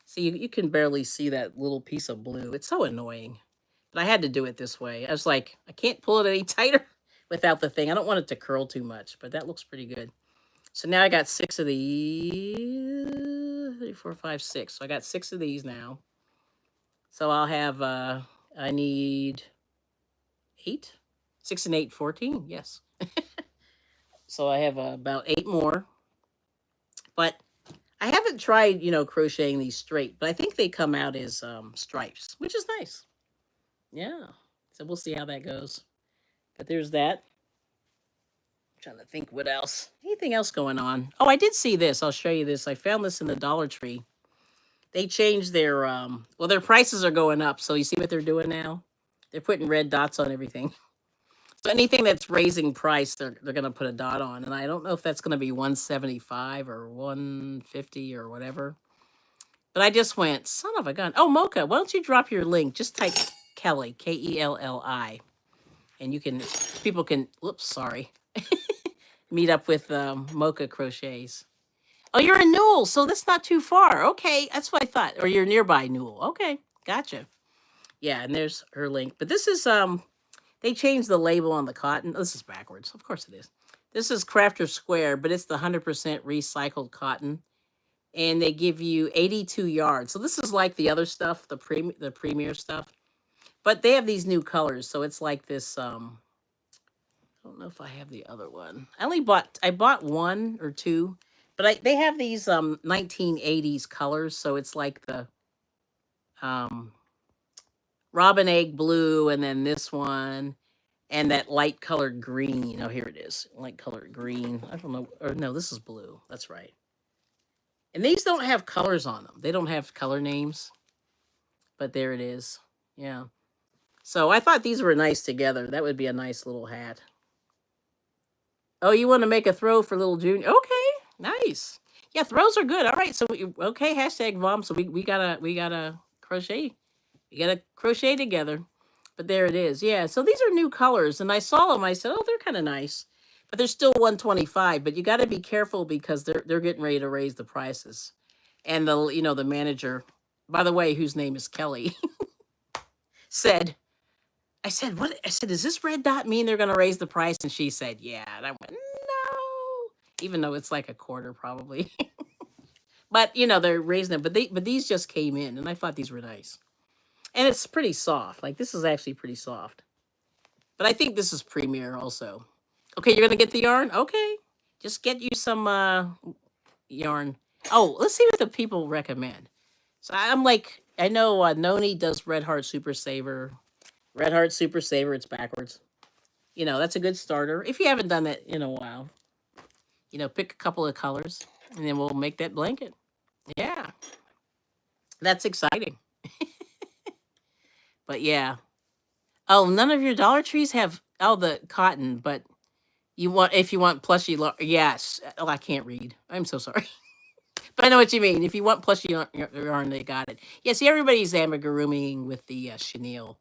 see you can barely see that little piece of blue. It's so annoying. But I had to do it this way. I was like, I can't pull it any tighter without the thing. I don't want it to curl too much, but that looks pretty good. So now I got 6 of these. 3, 4, 5, 6. So I got 6 of these now. So I'll have I need 8. 6 and 8, 14. Yes. So I have about 8 more. But I haven't tried, crocheting these straight, but I think they come out as stripes, which is nice. Yeah. So we'll see how that goes. But there's that. I'm trying to think what else. Anything else going on? Oh, I did see this. I'll show you this. I found this in the Dollar Tree. They changed their their prices are going up. So you see what they're doing now? They're putting red dots on everything. So anything that's raising price, they're going to put a dot on. And I don't know if that's going to be 175 or 150 or whatever. But I just went, son of a gun. Oh, Mocha, why don't you drop your link? Just type Kelly, Kelli. And people can, meet up with Mocha Crochets. Oh, you're in Newell, so that's not too far. Okay, that's what I thought. Or you're nearby Newell. Okay, gotcha. Yeah, and there's her link. But this is They changed the label on the cotton. This is backwards. Of course it is. This is Crafter Square, but it's the 100% recycled cotton. And they give you 82 yards. So this is like the other stuff, the premier stuff. But they have these new colors. So it's like this, I don't know if I have the other one. I bought one or two, but they have these 1980s colors. So it's like the um, robin egg blue, and then this one, and that light colored green. Oh, here it is, light colored green. I don't know, or no, this is blue. That's right. And these don't have colors on them. They don't have color names, but there it is. Yeah. So I thought these were nice together. That would be a nice little hat. Oh, you want to make a throw for little Junior? Okay, nice. Yeah, throws are good. All right, so okay, hashtag Vom. So we gotta crochet. We gotta crochet together. But there it is. Yeah. So these are new colors, and I saw them. I said, oh, they're kind of nice, but they're still 125. But you got to be careful because they're getting ready to raise the prices. And the manager, by the way, whose name is Kelly, said, I said, what? I said, does this red dot mean they're going to raise the price? And she said, yeah. And I went, no, even though it's like a quarter probably. But they're raising it. But these just came in, and I thought these were nice. And it's pretty soft. Like this is actually pretty soft. But I think this is premier also. Okay, you're gonna get the yarn? Okay. Just get you some yarn. Oh, let's see what the people recommend. So I'm like, I know Noni does Red Heart Super Saver. Red Heart Super Saver, it's backwards. That's a good starter. If you haven't done that in a while, pick a couple of colors and then we'll make that blanket. Yeah. That's exciting. But yeah. Oh, none of your Dollar Trees have the cotton, but if you want plushy yes. Oh, I can't read. I'm so sorry. But I know what you mean. If you want plushy yarn, they got it. Yeah, see, everybody's amigurumiing with the chenille.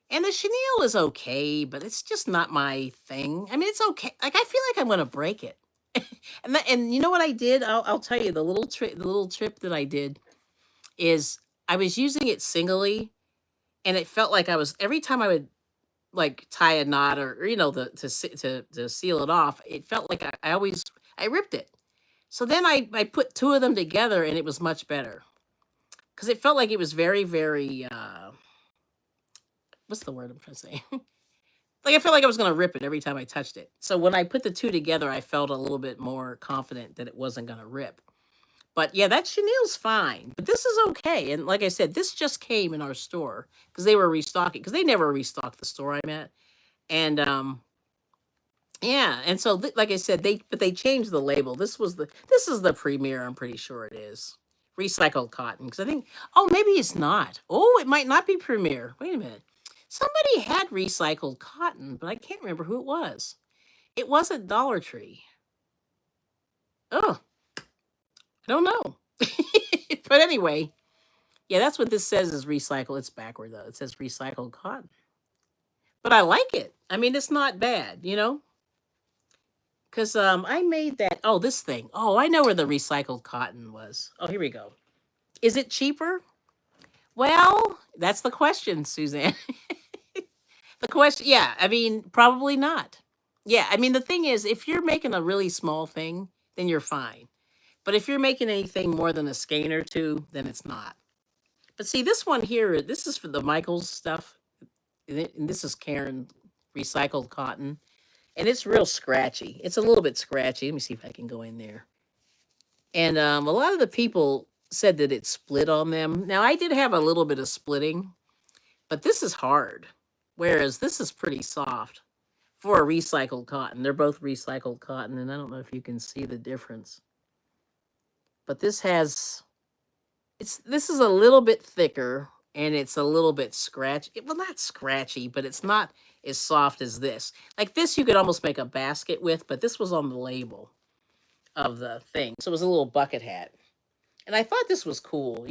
And the chenille is okay, but it's just not my thing. I mean, it's okay. Like, I feel like I'm going to break it. And you know what I did? I'll tell you, the little trip that I did is I was using it singly, and it felt like every time I would like tie a knot or to seal it off, it felt like I ripped it. So then I put two of them together, and it was much better because it felt like it was very, very what's the word I'm trying to say? Like I felt like I was going to rip it every time I touched it. So when I put the two together, I felt a little bit more confident that it wasn't going to rip. But yeah, that chenille's fine. But this is okay. And like I said, this just came in our store because they were restocking, because they never restocked the store I'm at. And yeah, and so like I said, they changed the label. This is the premier, I'm pretty sure it is. Recycled cotton. Because I think, oh, maybe it's not. Oh, it might not be premier. Wait a minute. Somebody had recycled cotton, but I can't remember who it was. It wasn't Dollar Tree. Oh, I don't know. But anyway, yeah, that's what this says is recycled. It's backward, though. It says recycled cotton. But I like it. I mean, it's not bad, Because I made that. Oh, this thing. Oh, I know where the recycled cotton was. Oh, here we go. Is it cheaper? Well, that's the question, Suzanne. The question, yeah, I mean, probably not. Yeah, I mean, the thing is, if you're making a really small thing, then you're fine. But if you're making anything more than a skein or two, then it's not. But see, this one here, this is for the Michaels stuff. And this is Karen recycled cotton. And it's real scratchy. It's a little bit scratchy. Let me see if I can go in there. And a lot of the people said that it split on them. Now, I did have a little bit of splitting, but this is hard. Whereas this is pretty soft for a recycled cotton. They're both recycled cotton, and I don't know if you can see the difference. But this is a little bit thicker, and it's a little bit scratchy. Well, not scratchy, but it's not as soft as this. Like this, you could almost make a basket with, but this was on the label of the thing. So it was a little bucket hat. And I thought this was cool,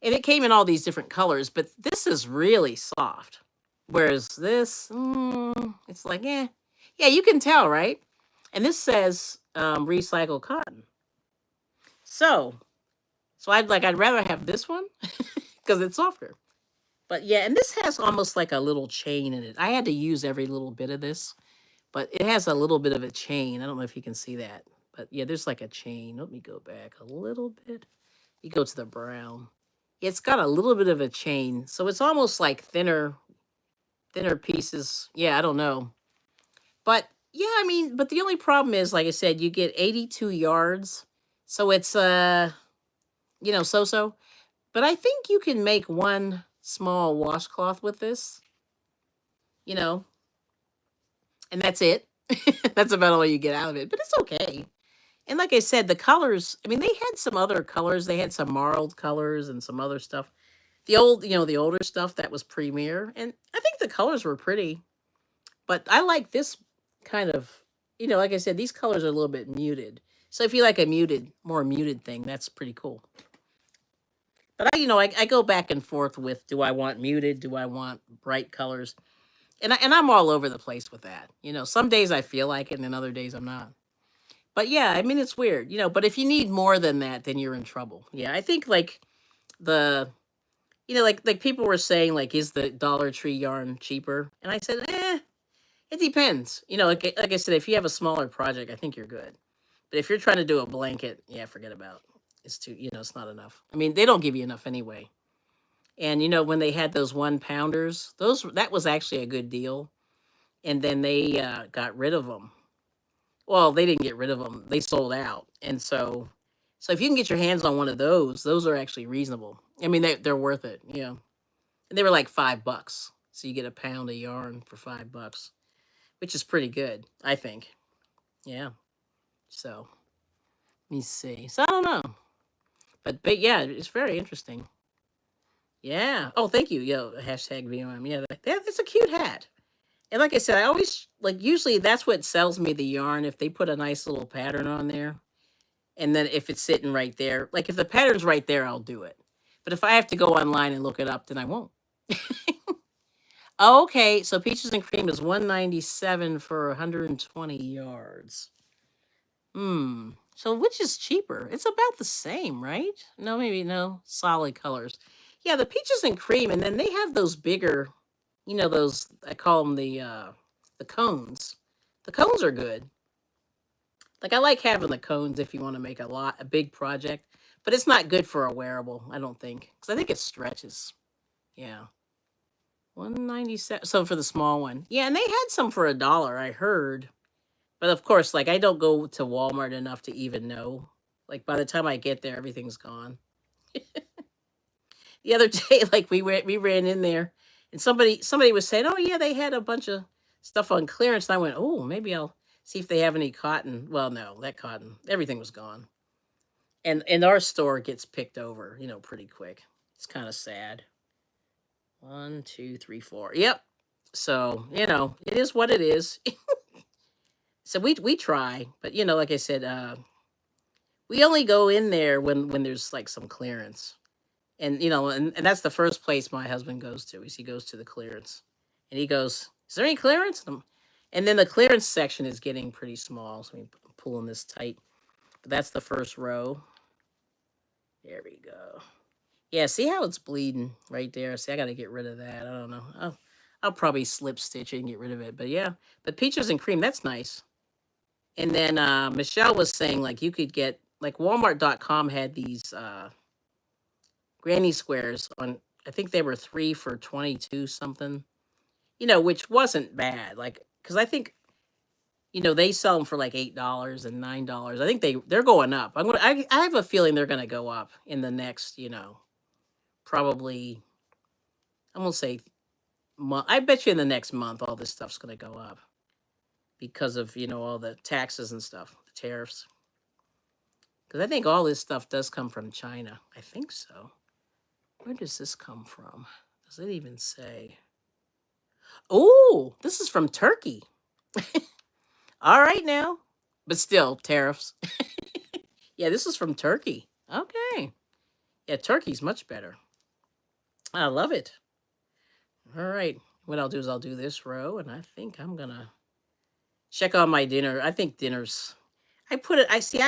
And it came in all these different colors, but this is really soft. Whereas this, it's like, eh. Yeah, you can tell, right? And this says recycled cotton. So I'd rather have this one because it's softer. But yeah, and this has almost like a little chain in it. I had to use every little bit of this, but it has a little bit of a chain. I don't know if you can see that. But yeah, there's like a chain. Let me go back a little bit. You go to the brown. It's got a little bit of a chain. So it's almost like thinner pieces. Yeah, I don't know. But yeah, I mean, but the only problem is, like I said, you get 82 yards. So it's so. But I think you can make one small washcloth with this, you know, and that's it. That's about all you get out of it. But it's okay. And like I said, the colors, I mean, they had some other colors. They had some marled colors and some other stuff. The older stuff that was premier. And I think the colors were pretty. But I like this kind of, like I said, these colors are a little bit muted. So if you like a more muted thing, that's pretty cool. But I go back and forth with, do I want muted? Do I want bright colors? And I'm all over the place with that. Some days I feel like it, and then other days I'm not. But yeah, I mean it's weird. But if you need more than that, then you're in trouble. Yeah, I think like the like people were saying, like, is the Dollar Tree yarn cheaper? And I said, it depends. Like I said, if you have a smaller project, I think you're good. But if you're trying to do a blanket, yeah, forget about it. It's too, it's not enough. I mean, they don't give you enough anyway. And when they had those 1 pounders, that was actually a good deal. And then they got rid of them. Well, they didn't get rid of them; they sold out. And so if you can get your hands on one of those are actually reasonable. I mean, they're worth it. Yeah, and they were like $5, so you get a pound of yarn for $5, which is pretty good, I think. Yeah. So let me see. So I don't know, but yeah, it's very interesting. Yeah. Oh, thank you. Yo, hashtag VOM. Yeah, that's a cute hat. And like I said, I always like usually that's what sells me the yarn if they put a nice little pattern on there. And then if it's sitting right there, like if the pattern's right there, I'll do it. But if I have to go online and look it up, then I won't. Okay, so peaches and cream is 197 for 120 yards. So which is cheaper? It's about the same, right? No, maybe no. Solid colors. Yeah, the peaches and cream, and then they have those bigger, those I call them the cones. The cones are good. Like I like having the cones if you want to make a big project, but it's not good for a wearable, I don't think, because I think it stretches. Yeah, 197. So for the small one, yeah, and they had some for $1, I heard. But of course, like I don't go to Walmart enough to even know. Like by the time I get there, everything's gone. The other day, like we ran in there, and somebody was saying, "Oh yeah, they had a bunch of stuff on clearance." And I went, "Oh, maybe I'll see if they have any cotton." Well, no, that cotton, everything was gone. And our store gets picked over, pretty quick. It's kind of sad. 1, 2, 3, 4. Yep. So it is what it is. So we try, but like I said, we only go in there when there's like some clearance. And and that's the first place my husband goes to. Is he goes to the clearance, and he goes, "Is there any clearance?" And then the clearance section is getting pretty small, so I'm pulling this tight. But that's the first row. There we go. Yeah, see how it's bleeding right there. See, I got to get rid of that. I don't know. I'll probably slip stitch it and get rid of it. But yeah, but peaches and cream, that's nice. And then Michelle was saying like you could get like Walmart.com had these granny squares on. I think they were 3 for 22 something. Which wasn't bad. Like because I think they sell them for like $8 and $9. I think they're going up. I have a feeling they're gonna go up in the next probably I'm gonna say month. I bet you in the next month all this stuff's gonna go up because of all the taxes and stuff, the tariffs. Because I think all this stuff does come from China. I think so. Where does this come from? Does it even say? Oh, this is from Turkey. All right now. But still, tariffs. Yeah, this is from Turkey. Okay. Yeah, Turkey's much better. I love it. All right. What I'll do is I'll do this row, and I think I'm going to check on my dinner. I think dinner's. I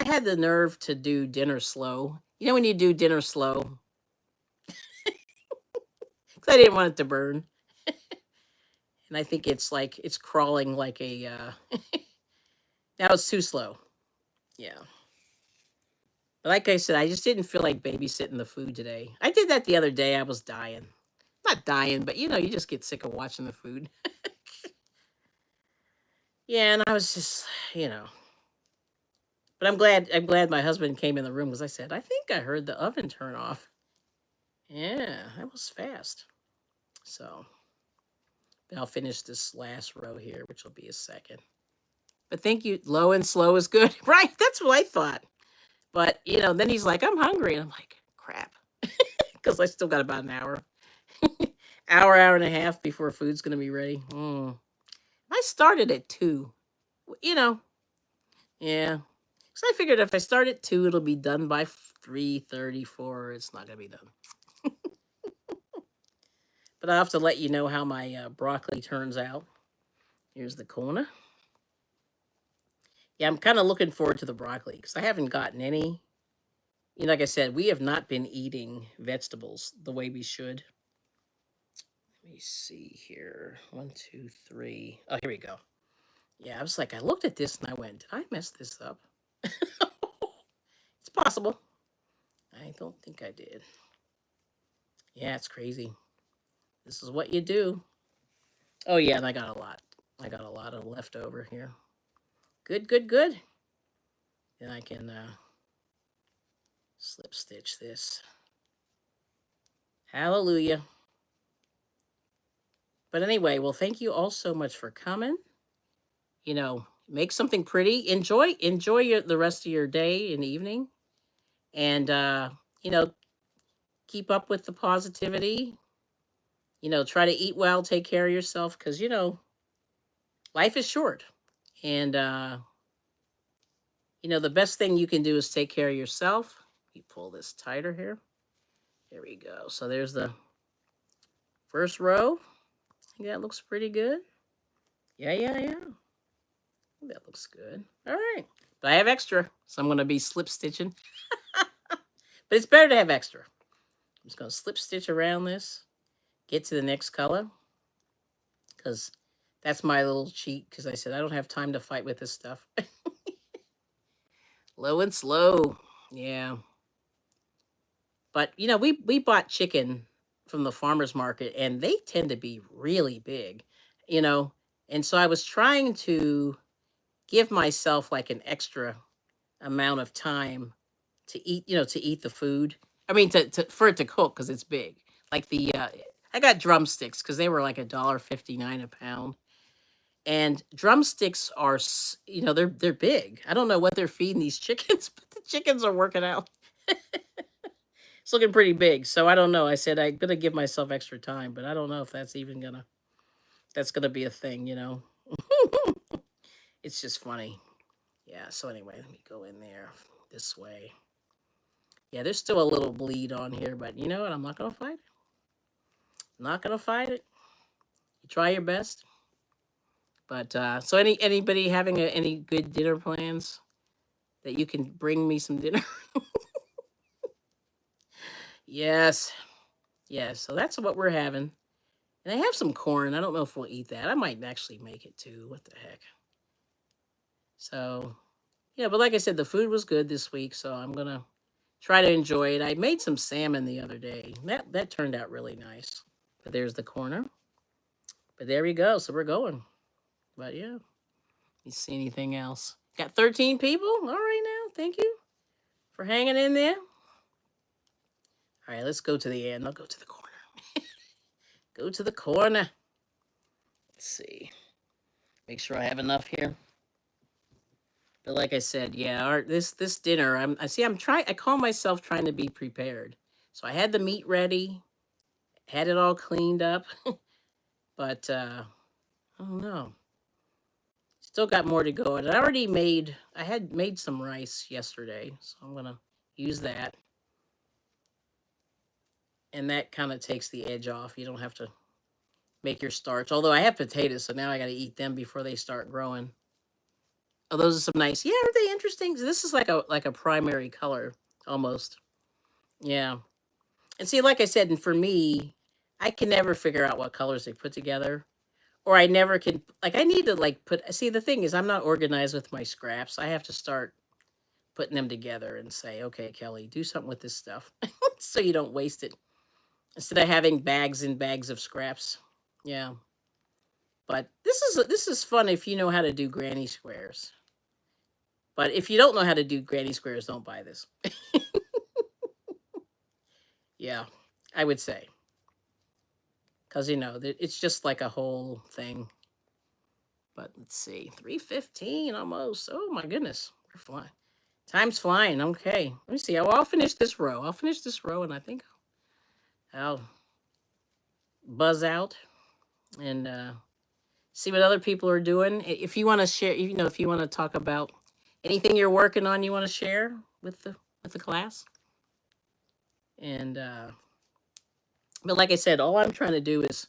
had the nerve to do dinner slow. When you do dinner slow, I didn't want it to burn. And I think it's like it's crawling like a now it's too slow. Yeah. But like I said, I just didn't feel like babysitting the food today. I did that the other day. I was dying. Not dying, but you just get sick of watching the food. Yeah, and I was just, you know. But I'm glad my husband came in the room because I said, I think I heard the oven turn off. Yeah, that was fast. So I'll finish this last row here, which will be a second. But thank you. Low and slow is good. Right? That's what I thought. But, then he's like, I'm hungry. And I'm like, crap. Because I still got about an hour. Hour and a half before food's going to be ready. I started at 2. Yeah. Because I figured if I start at 2, it'll be done by 3:34. It's not going to be done. But I'll have to let you know how my broccoli turns out. Here's the corner. Yeah, I'm kind of looking forward to the broccoli because I haven't gotten any. Like I said, we have not been eating vegetables the way we should. Let me see here. 1, 2, 3. Oh, here we go. Yeah, I was like, I looked at this and I went, did I mess this up? It's possible. I don't think I did. Yeah, it's crazy. This is what you do. Oh, yeah, and I got a lot. I got a lot of leftover here. Good, good, good. Then I can slip stitch this. Hallelujah. But anyway, well, thank you all so much for coming. Make something pretty. Enjoy the rest of your day and evening. And, keep up with the positivity. Try to eat well, take care of yourself because, life is short. And, the best thing you can do is take care of yourself. You pull this tighter here. There we go. So there's the first row. Yeah, it looks pretty good. Yeah. That looks good. All right. But I have extra, so I'm going to be slip stitching. But it's better to have extra. I'm just going to slip stitch around this, get to the next color, because that's my little cheat, because I said I don't have time to fight with this stuff. Low and slow. Yeah. But, we bought chicken from the farmer's market, and they tend to be really big, And so I was trying to give myself like an extra amount of time to eat the food. I mean, for it to cook because it's big. Like I got drumsticks because they were like $1.59 a pound. And drumsticks are, they're big. I don't know what they're feeding these chickens, but the chickens are working out. It's looking pretty big. So I don't know. I said I'm gonna give myself extra time, but I don't know if that's gonna be a thing. It's just funny. Yeah. So anyway, let me go in there this way. Yeah, there's still a little bleed on here, but you know what? I'm not gonna fight it. Not gonna fight it. You try your best. But so anybody having any good dinner plans that you can bring me some dinner? Yes. Yes. So that's what we're having. And I have some corn. I don't know if we'll eat that. I might actually make it too. What the heck? So, yeah, but like I said, the food was good this week, so I'm going to try to enjoy it. I made some salmon the other day. That turned out really nice. But there's the corner. But there we go. So we're going. But yeah. You see anything else? Got 13 people? All right now. Thank you for hanging in there. All right, let's go to the end. I'll go to the corner. Go to the corner. Let's see. Make sure I have enough here. But like I said, yeah, this dinner, I call myself trying to be prepared. So I had the meat ready, had it all cleaned up, but I don't know. Still got more to go. And I had made some rice yesterday, so I'm gonna use that. And that kind of takes the edge off. You don't have to make your starch. Although I have potatoes, so now I got to eat them before they start growing. Oh, those are some nice. Yeah, aren't they interesting? This is like a primary color almost. Yeah. And see, like I said, and for me, I can never figure out what colors they put together. Or I never can, like, I need to, like, see, the thing is, I'm not organized with my scraps. I have to start putting them together and say, okay, Kelly, do something with this stuff so you don't waste it instead of having bags and bags of scraps. Yeah. But this is fun if you know how to do granny squares. But if you don't know how to do granny squares, don't buy this. Yeah, I would say. Because, it's just like a whole thing. But let's see, 3:15 almost. Oh my goodness, we're flying. Time's flying. Okay, let me see. I'll finish this row. And I think I'll buzz out and see what other people are doing. If you want to share, if you want to talk about anything you're working on, you want to share with the class. And but like I said, all I'm trying to do is,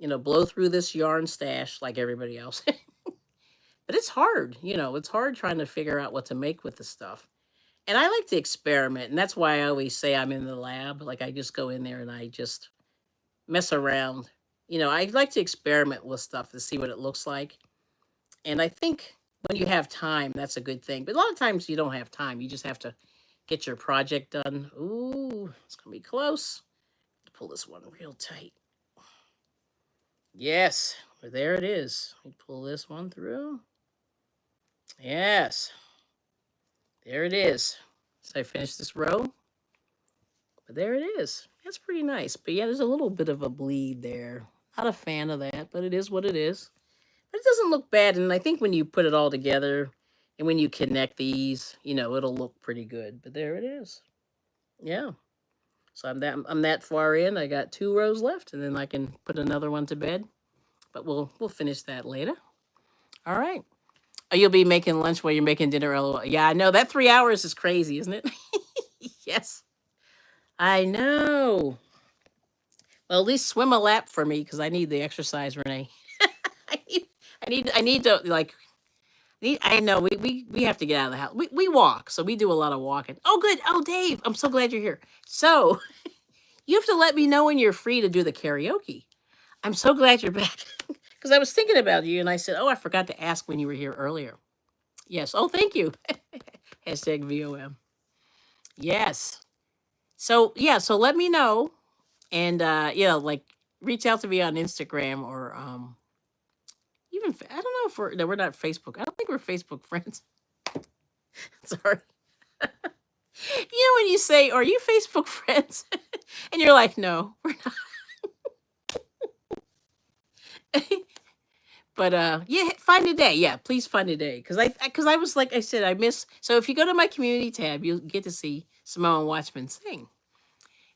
blow through this yarn stash like everybody else. But it's hard, it's hard trying to figure out what to make with the stuff. And I like to experiment, and that's why I always say I'm in the lab. Like, I just go in there and I just mess around. I like to experiment with stuff to see what it looks like. And I think when you have time, that's a good thing. But a lot of times you don't have time. You just have to get your project done. Ooh, it's going to be close. Pull this one real tight. Yes, there it is. Let me pull this one through. Yes, there it is. So I finished this row. But there it is. That's pretty nice. But yeah, there's a little bit of a bleed there. Not a fan of that, but it is what it is. But it doesn't look bad. And I think when you put it all together and when you connect these, it'll look pretty good. But there it is. Yeah. So I'm that far in. I got 2 rows left, and then I can put another one to bed. But we'll finish that later. All right. Oh, you'll be making lunch while you're making dinner. LOL. Yeah, I know that 3 hours is crazy, isn't it? Yes. I know. Well, at least swim a lap for me because I need the exercise, Renee. I need to, like. I know we have to get out of the house. We walk, so we do a lot of walking. Oh, good. Oh, Dave, I'm so glad you're here. So you have to let me know when you're free to do the karaoke. I'm so glad you're back because I was thinking about you and I said, oh, I forgot to ask when you were here earlier. Yes. Oh, thank you. Hashtag VOM. Yes. So yeah. So let me know. And like, reach out to me on Instagram or even I don't know if we're not Facebook. I don't think we're Facebook friends. Sorry. When you say, "Are you Facebook friends?" and you're like, "No, we're not." But yeah, find a day. Yeah, please find a day because I was, like I said, I miss. So if you go to my community tab, you'll get to see Samoan Watchman sing.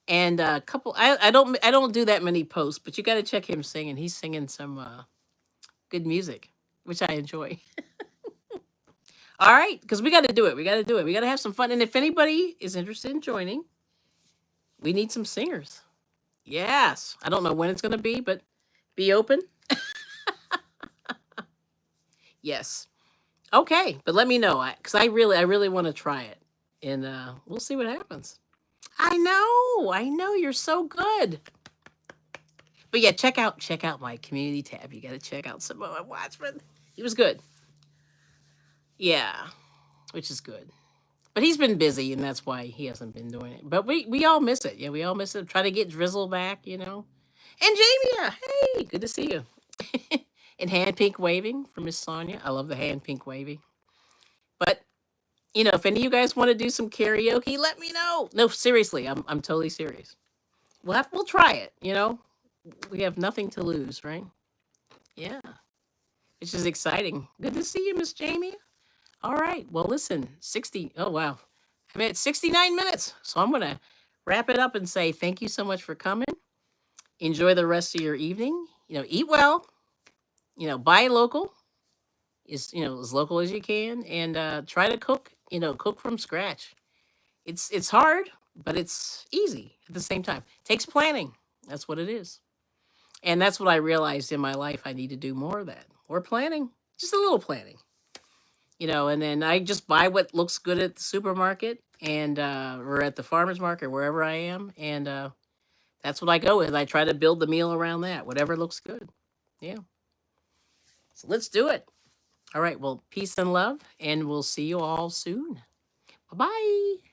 And a couple, I don't do that many posts, but you got to check him singing. He's singing some good music, which I enjoy. All right, because we got to do it. We got to do it. We got to have some fun. And if anybody is interested in joining, we need some singers. Yes. I don't know when it's going to be, but be open. Yes. Okay, but let me know because I really want to try it, and we'll see what happens. I know, you're so good. But yeah, check out my community tab. You got to check out Samoa Watchman. He was good. Yeah, which is good. But he's been busy, and that's why he hasn't been doing it. But we all miss it. Yeah, we all miss it. Try to get Drizzle back, And Jamia, hey, good to see you. And hand pink waving from Miss Sonia. I love the hand pink waving. But if any of you guys want to do some karaoke, let me know. No, seriously, I'm totally serious. We'll try it. We have nothing to lose, right? Yeah, which is exciting. Good to see you, Miss Jamie. All right. Well, listen, 60. Oh, wow. I'm at 69 minutes. So I'm going to wrap it up and say thank you so much for coming. Enjoy the rest of your evening. Eat well. Buy local. As local as you can. And try to cook, cook from scratch. It's hard, but it's easy at the same time. Takes planning. That's what it is. And that's what I realized in my life. I need to do more of that. More planning. Just a little planning. And then I just buy what looks good at the supermarket and or at the farmer's market, wherever I am. And that's what I go with. I try to build the meal around that, whatever looks good. Yeah. So let's do it. All right. Well, peace and love, and we'll see you all soon. Bye-bye.